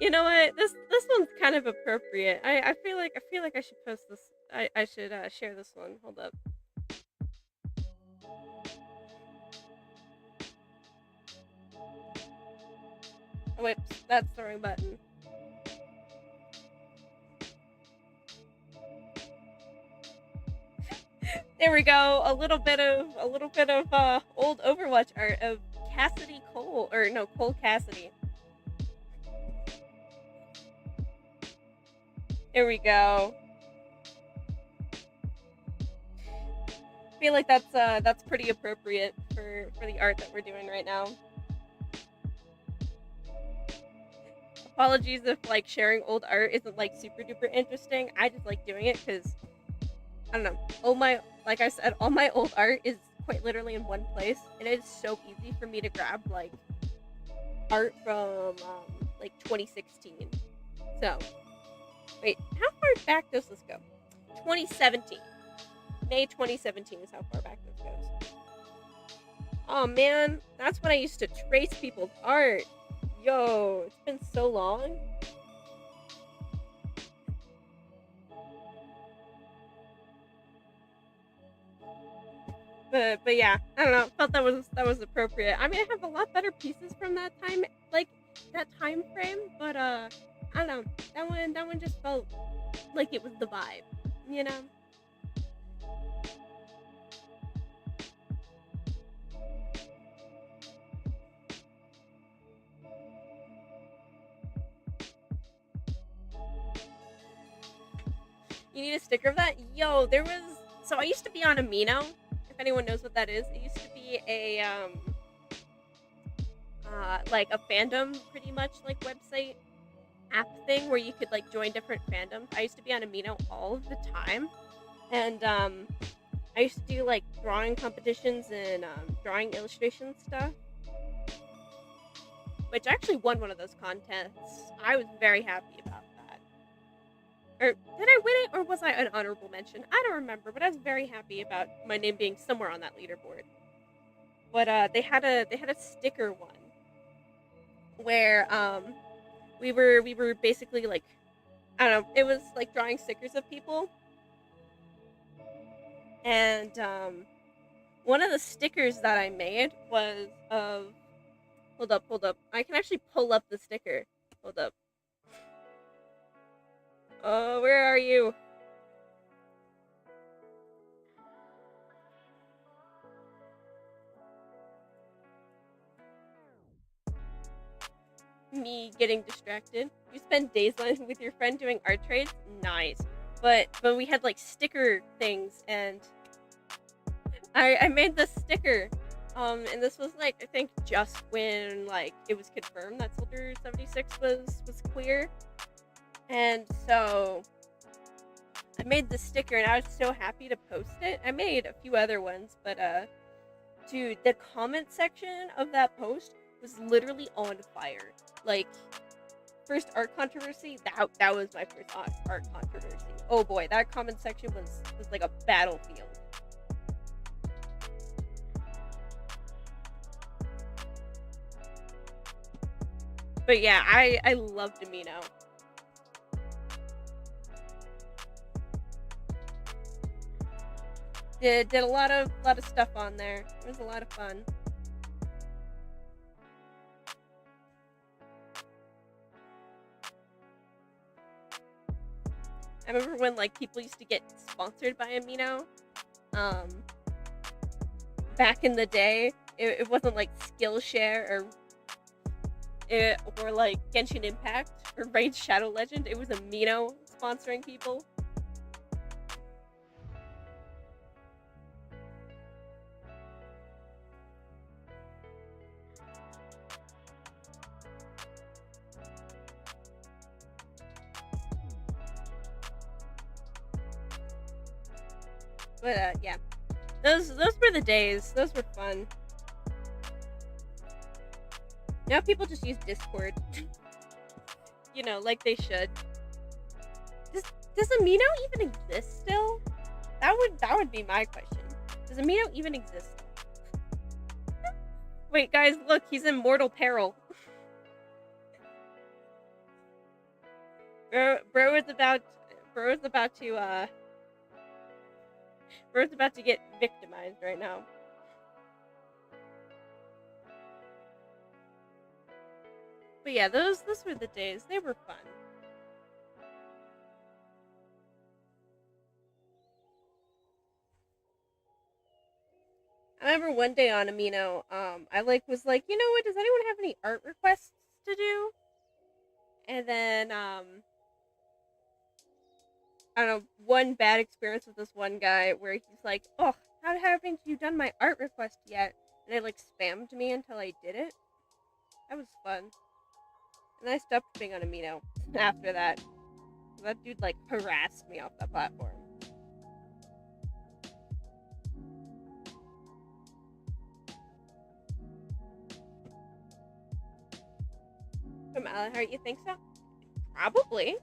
You know what? This one's kind of appropriate. I feel like I should post this. I should share this one. Hold up. Oh, wait, that's the wrong button. There we go. A little bit of old Overwatch art of Cassidy Cole, or no, Cole Cassidy. There we go. I feel like that's pretty appropriate for the art that we're doing right now. Apologies if like sharing old art isn't like super duper interesting. I just like doing it because I don't know. Like I said, all my old art is quite literally in one place, and it's so easy for me to grab like art from like 2016. So, wait, how far back does this go? 2017. May 2017 is how far back this goes. Oh man, that's when I used to trace people's art. Yo, it's been so long. But yeah, I don't know. Felt that was appropriate. I mean, I have a lot better pieces from that time, like that time frame. But I don't know. That one just felt like it was the vibe, you know. You need a sticker of that? Yo, there was. So I used to be on Amino. If anyone knows what that is, it used to be a like a fandom, pretty much like website app thing where you could like join different fandoms. I used to be on Amino all of the time, and I used to do like drawing competitions and drawing illustration stuff, which I actually won one of those contests. I was very happy about that. Or did I win it, or was I an honorable mention? I don't remember, but I was very happy about my name being somewhere on that leaderboard. But they had a sticker one where we were basically like, I don't know, it was like drawing stickers of people, and one of the stickers that I made was of. Hold up. I can actually pull up the sticker. Hold up. Oh, where are you? Me getting distracted. You spend days with your friend doing art trades? Nice. But we had like sticker things, and I made this sticker. And this was like, I think just when like it was confirmed that Soldier 76 was queer. And so I made the sticker, and I was so happy to post it. I made a few other ones, but dude, the comment section of that post was literally on fire. Like, first art controversy, that was my first art controversy. Oh boy, that comment section was like a battlefield. But yeah, I loved Amino. Did a lot of stuff on there. It was a lot of fun. I remember when like people used to get sponsored by Amino. Back in the day, it wasn't like Skillshare or like Genshin Impact or Raid Shadow Legend. It was Amino sponsoring people. But yeah, those were the days. Those were fun. Now people just use Discord. You know, like they should. Does Amino even exist still? That would be my question. Does Amino even exist? Wait, guys, look, he's in mortal peril. Bro is about to get victimized right now. But yeah, those were the days. They were fun. I remember one day on Amino, I was like, you know what? Does anyone have any art requests to do? And then I don't know, one bad experience with this one guy where he's like, "Oh, how haven't you done my art request yet?" And it like spammed me until I did it. That was fun. And I stopped being on Amino after that. That dude like harassed me off that platform. From Alahart, you think so? Probably.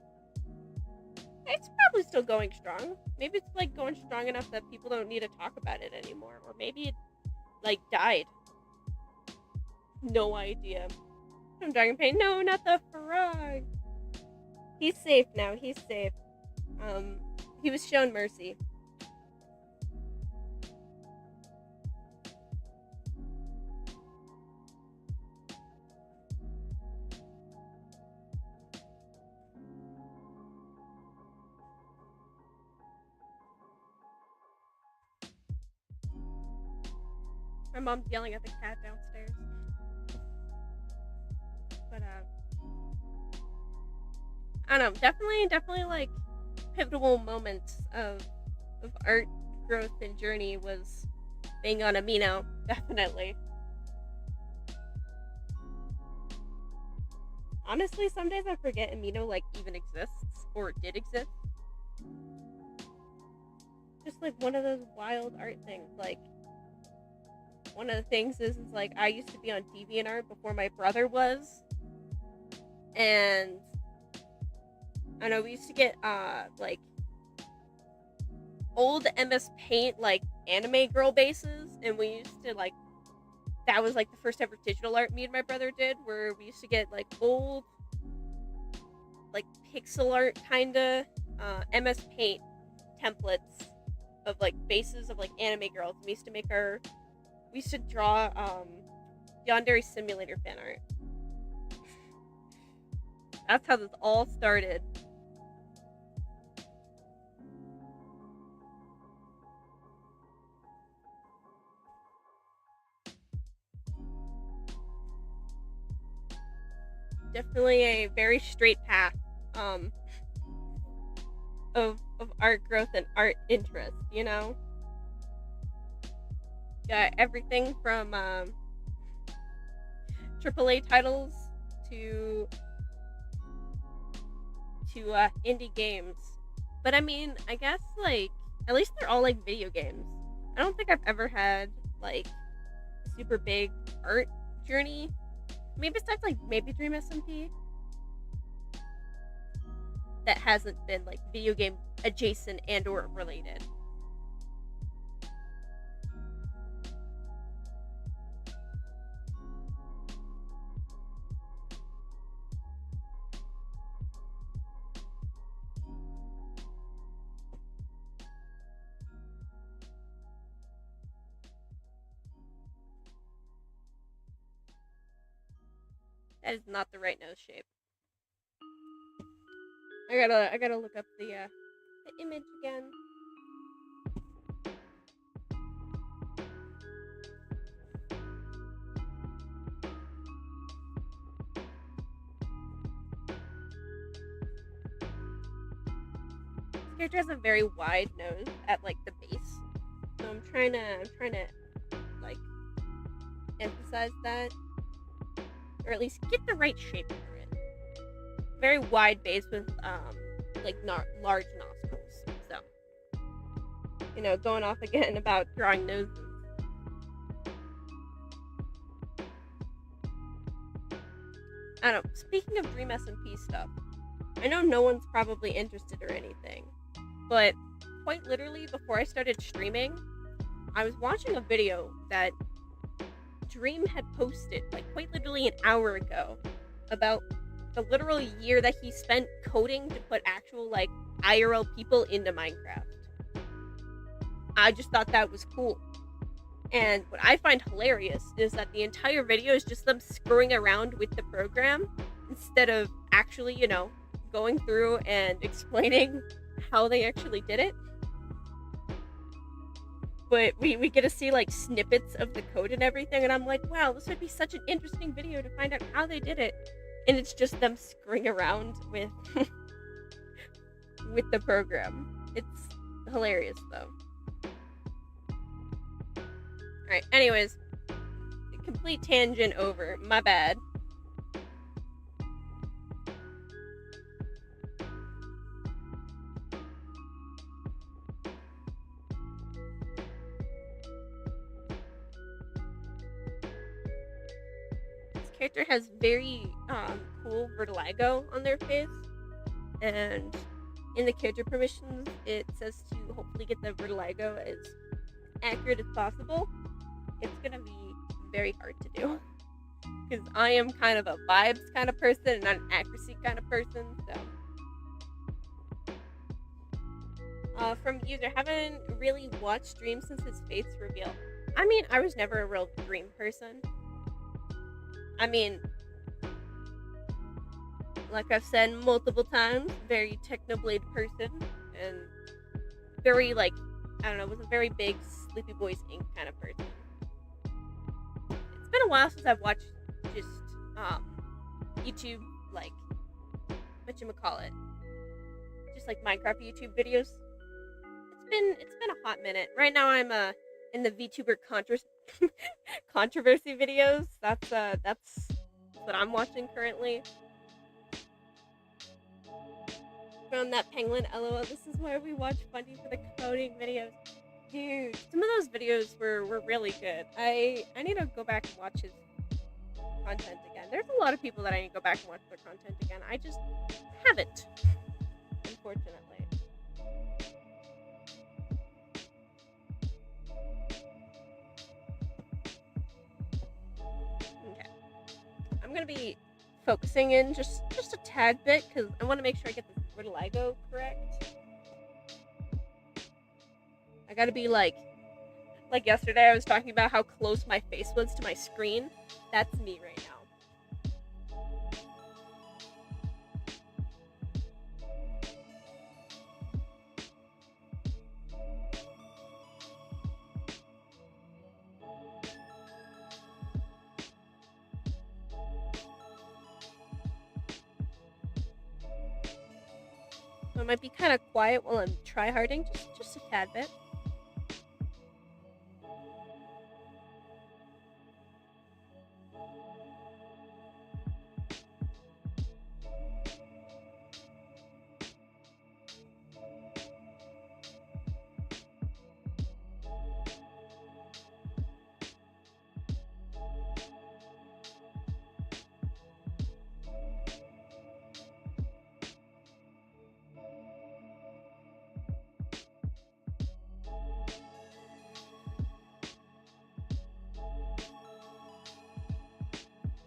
It's probably still going strong. Maybe it's like going strong enough that people don't need to talk about it anymore. Or maybe it like died. No idea. From Dragon Pain. No, not the frog. He's safe now. He's safe. He was shown mercy. My mom's yelling at the cat downstairs. But I don't know. Definitely like pivotal moments of art growth and journey was being on Amino. Definitely. Honestly, some days I forget Amino like even exists or did exist. Just like one of those wild art things. Like one of the things is like I used to be on DeviantArt before my brother was, and I know we used to get like old MS Paint like anime girl bases, and we used to like that was like the first ever digital art me and my brother did, where we used to get like old like pixel art kinda MS Paint templates of like bases of like anime girls. We used to draw Yandere Simulator fan art. That's how this all started. Definitely a very straight path of art growth and art interest, you know? Got everything from AAA titles to indie games. But I mean, I guess like at least they're all like video games. I don't think I've ever had like a super big art journey. Maybe besides like maybe Dream SMP. That hasn't been like video game adjacent and or related. That is not the right nose shape. I gotta look up the image again. This character has a very wide nose at like the base, so I'm trying to like emphasize that, or at least get the right shape for it. Very wide base with like large nostrils. So you know, going off again about drawing noses. I don't know. Speaking of Dream SMP stuff, I know no one's probably interested or anything, but quite literally before I started streaming, I was watching a video that Dream had posted, like quite literally an hour ago, about the literal year that he spent coding to put actual like IRL people into Minecraft. I just thought that was cool. And what I find hilarious is that the entire video is just them screwing around with the program instead of actually, you know, going through and explaining how they actually did it. But we get to see like snippets of the code and everything, and I'm like, wow, this would be such an interesting video to find out how they did it. And it's just them screwing around with with the program. It's hilarious though. Alright, anyways. Complete tangent over. My bad. character has very cool vitiligo on their face, and in the character permissions, it says to hopefully get the vitiligo as accurate as possible. It's gonna be very hard to do because I am kind of a vibes kind of person and not an accuracy kind of person. So, from user, haven't really watched Dream since his face reveal. I mean, I was never a real Dream person. I mean, like I've said multiple times, very Technoblade person, and very, like, I don't know, was a very big Sleepy Boys Inc. kind of person. It's been a while since I've watched just, YouTube, like, whatchamacallit, just, like, Minecraft YouTube videos. It's been a hot minute. Right now I'm, in the VTuber controversy videos. That's what I'm watching currently. From that penguin, LOL, this is why we watch Fundy for the coding videos. Dude, some of those videos were really good. I need to go back and watch his content again. There's a lot of people that I need to go back and watch their content again. I just haven't, unfortunately. Okay. I'm gonna be focusing in just a tad bit because I want to make sure I get this vitiligo correct. I gotta be like yesterday I was talking about how close my face was to my screen. That's me right now. So I might be kind of quiet while I'm tryharding, just a tad bit.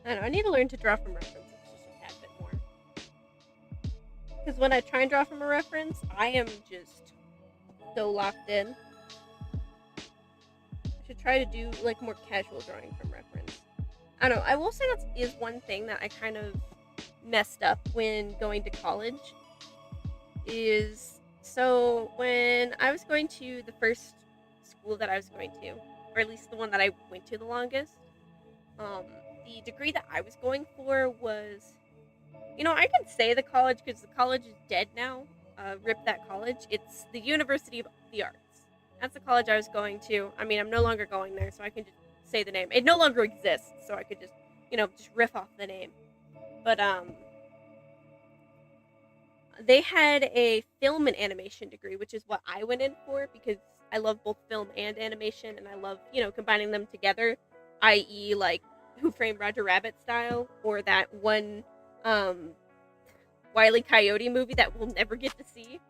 I don't know, I need to learn to draw from references just a tad bit more. Because when I try and draw from a reference, I am just so locked in. I should try to do, like, more casual drawing from reference. I don't know, I will say that is one thing that I kind of messed up when going to college. Is, so when I was going to the first school that I was going to, or at least the one that I went to the longest, the degree that I was going for was, I can say the college because the college is dead now. Rip that college. It's the University of the Arts. That's the college I was going to. I mean, I'm no longer going there, so I can just say the name. It no longer exists, so I could just, just riff off the name. But, they had a film and animation degree, which is what I went in for because I love both film and animation, and I love, combining them together, i.e., like, Who Framed Roger Rabbit style, or that one Wile E. Coyote movie that we'll never get to see.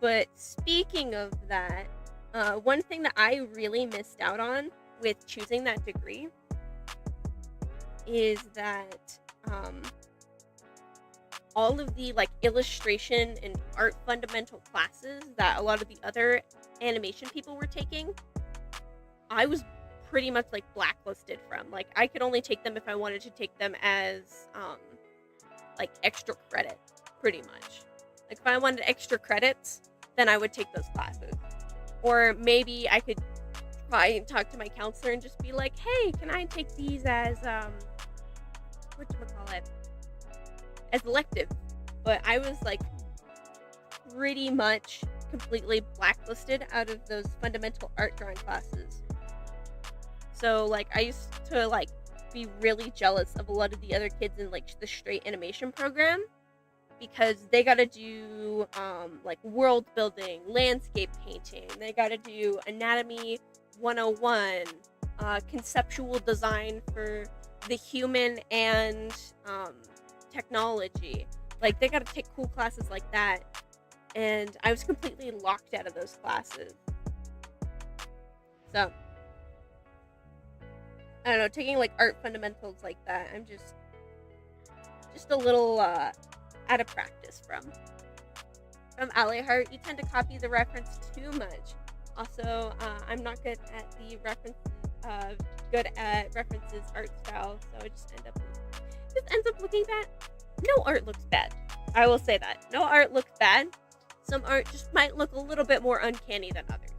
But speaking of that, one thing that I really missed out on with choosing that degree is that all of the, like, illustration and art fundamental classes that a lot of the other animation people were taking, I was pretty much, like, blacklisted from. Like, I could only take them if I wanted to take them as like, extra credit, pretty much. Like, if I wanted extra credits, then I would take those classes. Or maybe I could try and talk to my counselor and just be like, hey, can I take these as whatchamacallit, as elective? But I was, like, pretty much completely blacklisted out of those fundamental art drawing classes. So, like, I used to, like, be really jealous of a lot of the other kids in, like, the straight animation program because they gotta do, like, world building, landscape painting, they gotta do anatomy 101, conceptual design for the human and technology. Like, they got to take cool classes like that, and I was completely locked out of those classes. So, I don't know, taking like art fundamentals like that, I'm just a little out of practice from. From Ally Heart, you tend to copy the reference too much. Also, I'm not good at the references art style, so it just ends up looking bad. No art looks bad. I will say that. No art looks bad. Some art just might look a little bit more uncanny than others.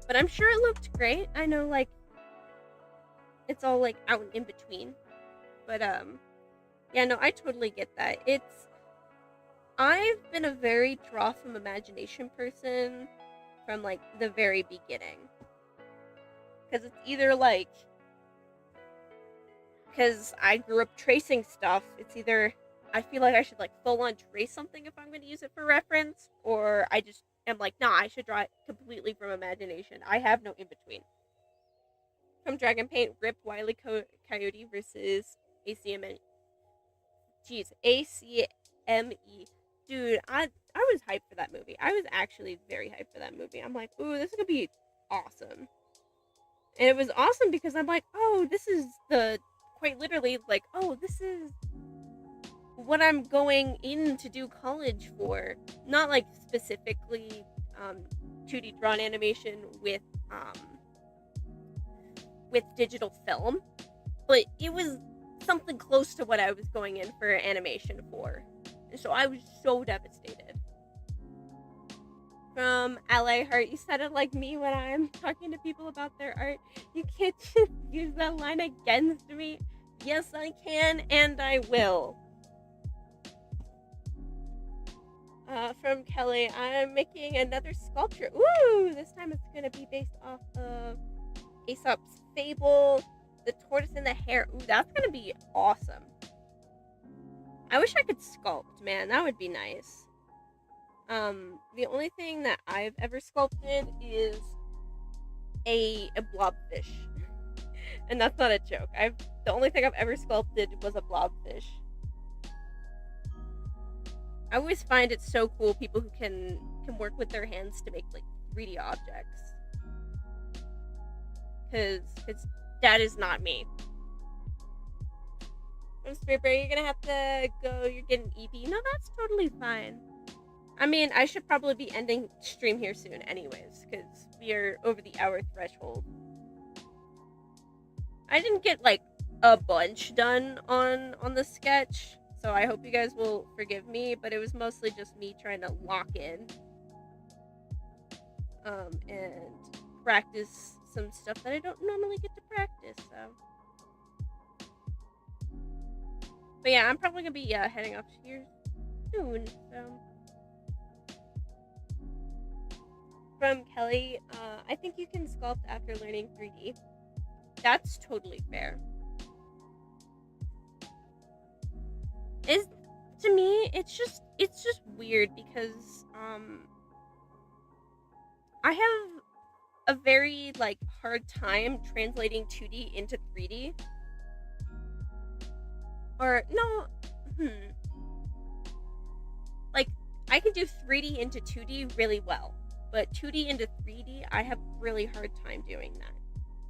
But I'm sure it looked great. I know, like, it's all, like, out and in between. But, yeah, no, I totally get that. I've been a very draw from imagination person from, like, the very beginning. Because it's either, like, because I grew up tracing stuff, it's either I feel like I should, like, full on trace something if I'm going to use it for reference, or I just am like, nah, I should draw it completely from imagination. I have no in between. From Dragon Paint, Rip Wile E. Coyote versus ACME. Jeez, ACME. Dude, I was hyped for that movie. I was actually very hyped for that movie. I'm like, ooh, this is going to be awesome. And it was awesome because I'm like, oh, this is quite literally, like, oh, this is what I'm going in to do college for. Not, like, specifically 2D drawn animation with digital film, but it was something close to what I was going in for animation for. And so I was so devastated. From Ally Heart, you sounded like me when I'm talking to people about their art. You can't just use that line against me. Yes, I can, and I will. From Kelly, I'm making another sculpture. Ooh, this time it's going to be based off of Aesop's Fable, the tortoise and the hare. Ooh, that's going to be awesome. I wish I could sculpt, man. That would be nice. The only thing that I've ever sculpted is a blobfish. And that's not a joke. The only thing I've ever sculpted was a blobfish. I always find it so cool, people who can work with their hands to make, like, 3D objects. Because that is not me. From Spirit Bear, you're gonna have to go, you're getting EB. No, that's totally fine. I mean, I should probably be ending stream here soon anyways, because we are over the hour threshold. I didn't get, like, a bunch done on the sketch, so I hope you guys will forgive me, but it was mostly just me trying to lock in and practice some stuff that I don't normally get to practice, so. But yeah, I'm probably gonna be heading off here soon, so. From Kelly, I think you can sculpt after learning 3D. That's totally fair. To me, it's just weird because I have a very, like, hard time translating 2D into 3D. Or no, like, I can do 3D into 2D really well, but 2D into 3D, I have a really hard time doing that.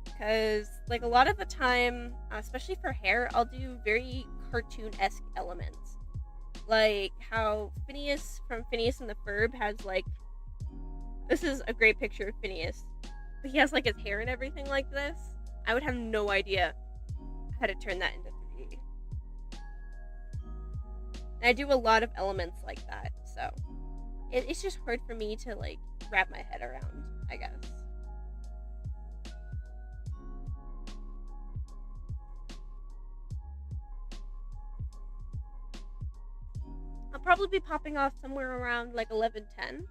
Because, like, a lot of the time, especially for hair, I'll do very cartoon-esque elements. Like how Phineas from Phineas and the Ferb has, like, this is a great picture of Phineas, but he has, like, his hair and everything like this. I would have no idea how to turn that into 3D. And I do a lot of elements like that, so it's just hard for me to, like, wrap my head around, I guess. I'll probably be popping off somewhere around, like, 11:10.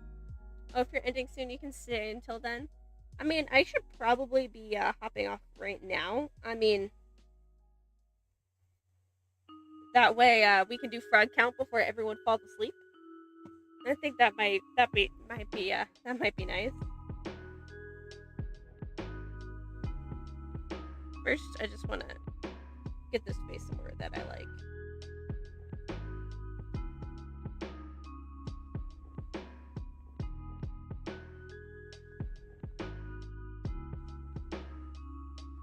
Oh, if you're ending soon, you can stay until then. I mean, I should probably be hopping off right now. I mean, that way we can do frog count before everyone falls asleep. I think that might be nice. First, I just want to get this face somewhere that I like.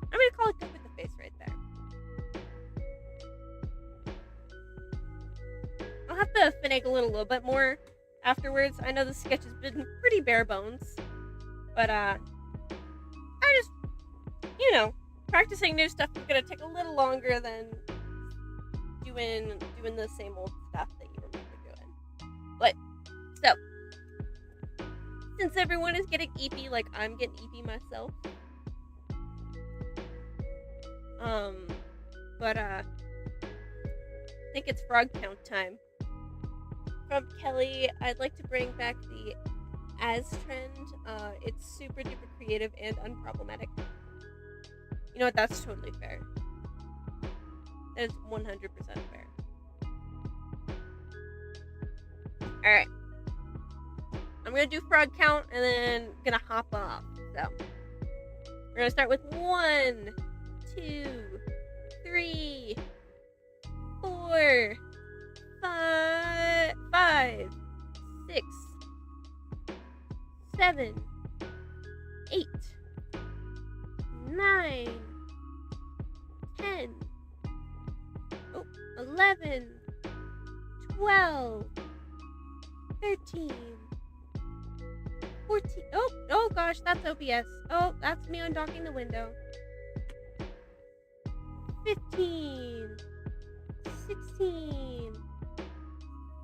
I'm gonna call it good with the face right there. I'll have to finagle it a little bit more afterwards. I know the sketch has been pretty bare bones, but I just, practicing new stuff is gonna take a little longer than doing the same old stuff that you remember doing. But so, since everyone is getting EP, like I'm getting EP myself, I think it's frog count time. From Kelly, I'd like to bring back the as trend. It's super duper creative and unproblematic. You know what? That's totally fair. That is 100% fair. Alright. I'm gonna do frog count and then gonna hop off. So, we're gonna start with 1, 2, 3, 4, 5, 6, 7, 8, 9, 10, 11, 12, 13, 14. Oh gosh, that's OBS. Oh, that's me undocking the window. 15, 16,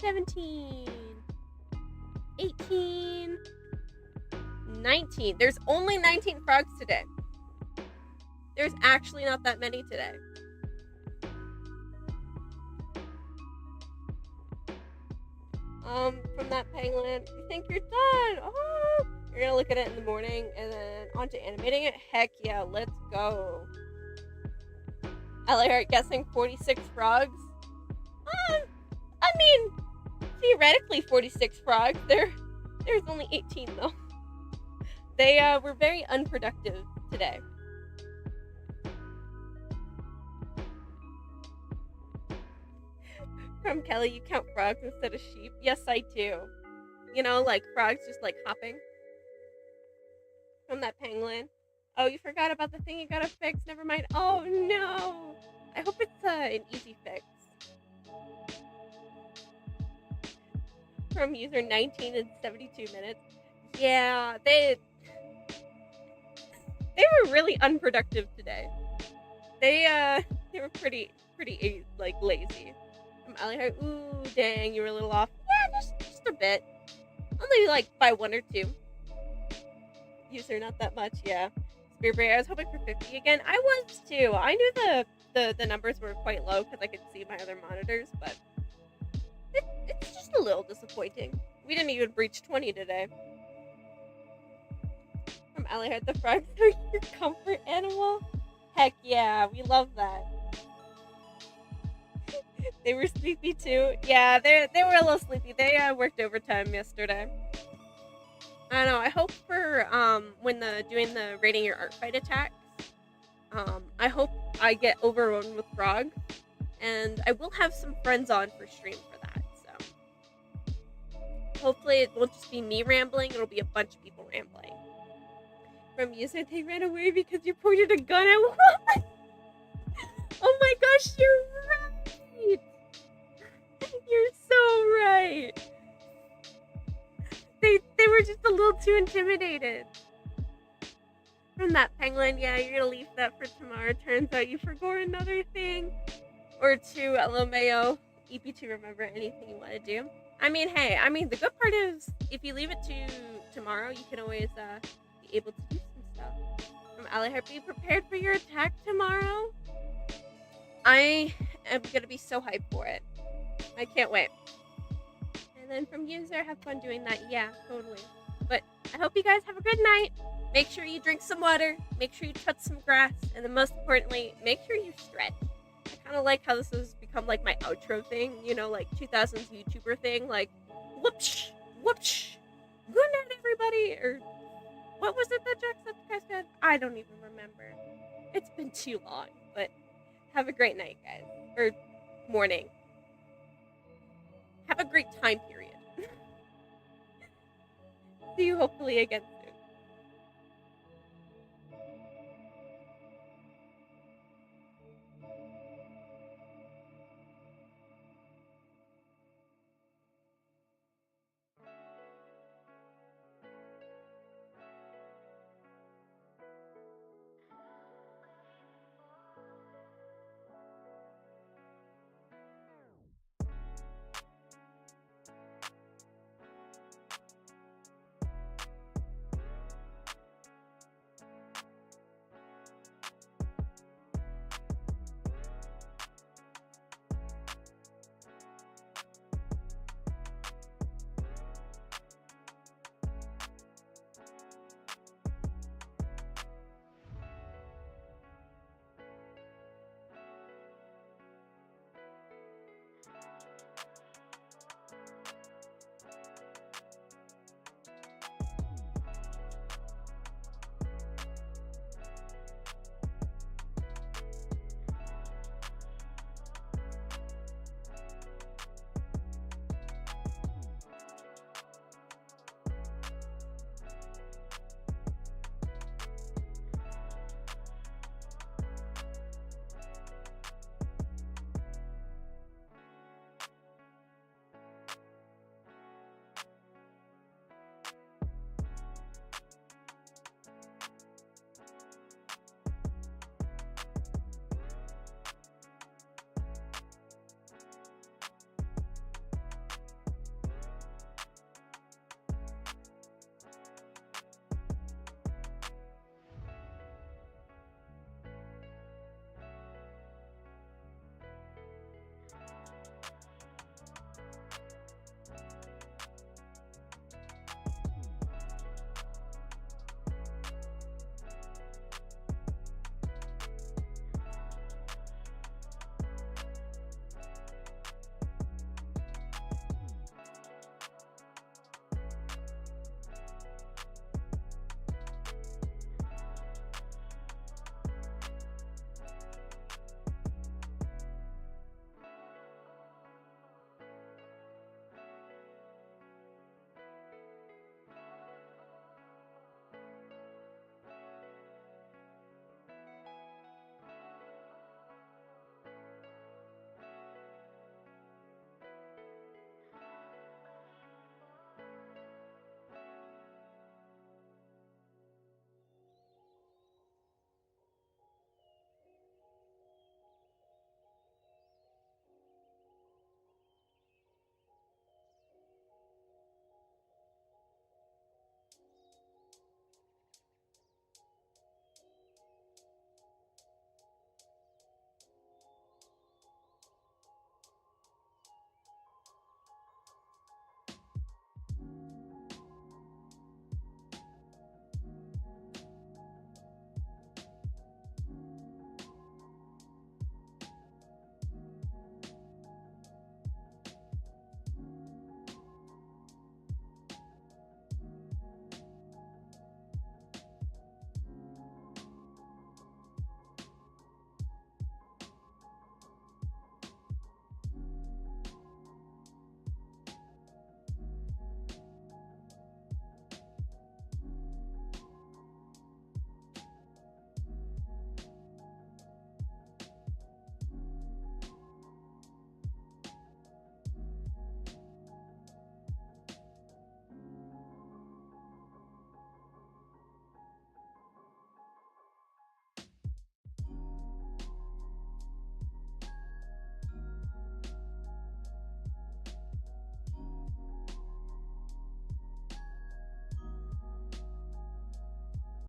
17, 18, 19. There's only 19 frogs today. There's actually not that many today. From that pangolin, you think you're done? Oh, you're gonna look at it in the morning and then onto animating it. Heck yeah, let's go. I like guessing 46 frogs. I mean, theoretically 46 frogs. There's only 18 though. They were very unproductive today. From Kelly, you count frogs instead of sheep. Yes, I do. You know, like frogs just like hopping. From that pangolin. Oh, you forgot about the thing you gotta fix. Never mind. Oh no. I hope it's an easy fix. From user 19 and 72 minutes. Yeah, they were really unproductive today. They were pretty like lazy. From Ali, ooh, dang, you were a little off. Yeah, just a bit. Only like by 1 or 2. User, not that much, yeah. Spear Bray, I was hoping for 50 again. I was too. I knew the numbers were quite low because I could see my other monitors, but it's just a little disappointing. We didn't even breach 20 today. From Ali, the frogs are your comfort animal? Heck yeah, we love that. They were sleepy too. Yeah, they were a little sleepy. They worked overtime yesterday. I don't know. I hope for when doing the rating your art fight attacks, I hope I get overrun with frogs, and I will have some friends on for stream for that. So hopefully it won't just be me rambling. It'll be a bunch of people rambling. From user, they ran away because you pointed a gun at one. Oh my gosh, you're right. You're so right. They were just a little too intimidated. From that pangolin, yeah, you're gonna leave that for tomorrow. Turns out you forgot another thing. Or 2, LMAO. EP2, remember anything you want to do. I mean, hey, the good part is, if you leave it to tomorrow, you can always be able to do some stuff. From Alihar, be prepared for your attack tomorrow. I am gonna be so hyped for it. I can't wait. And then from user, have fun doing that. Yeah, totally. But I hope you guys have a good night. Make sure you drink some water. Make sure you touch some grass. And then most importantly, make sure you stretch. I kind of like how this has become like my outro thing. You know, like 2000s YouTuber thing. Like, whoosh, Whoops. Good night, everybody. Or what was it that Jacksepticeye said? I don't even remember. It's been too long, but have a great night, guys. Or morning. Have a great time period. See you hopefully again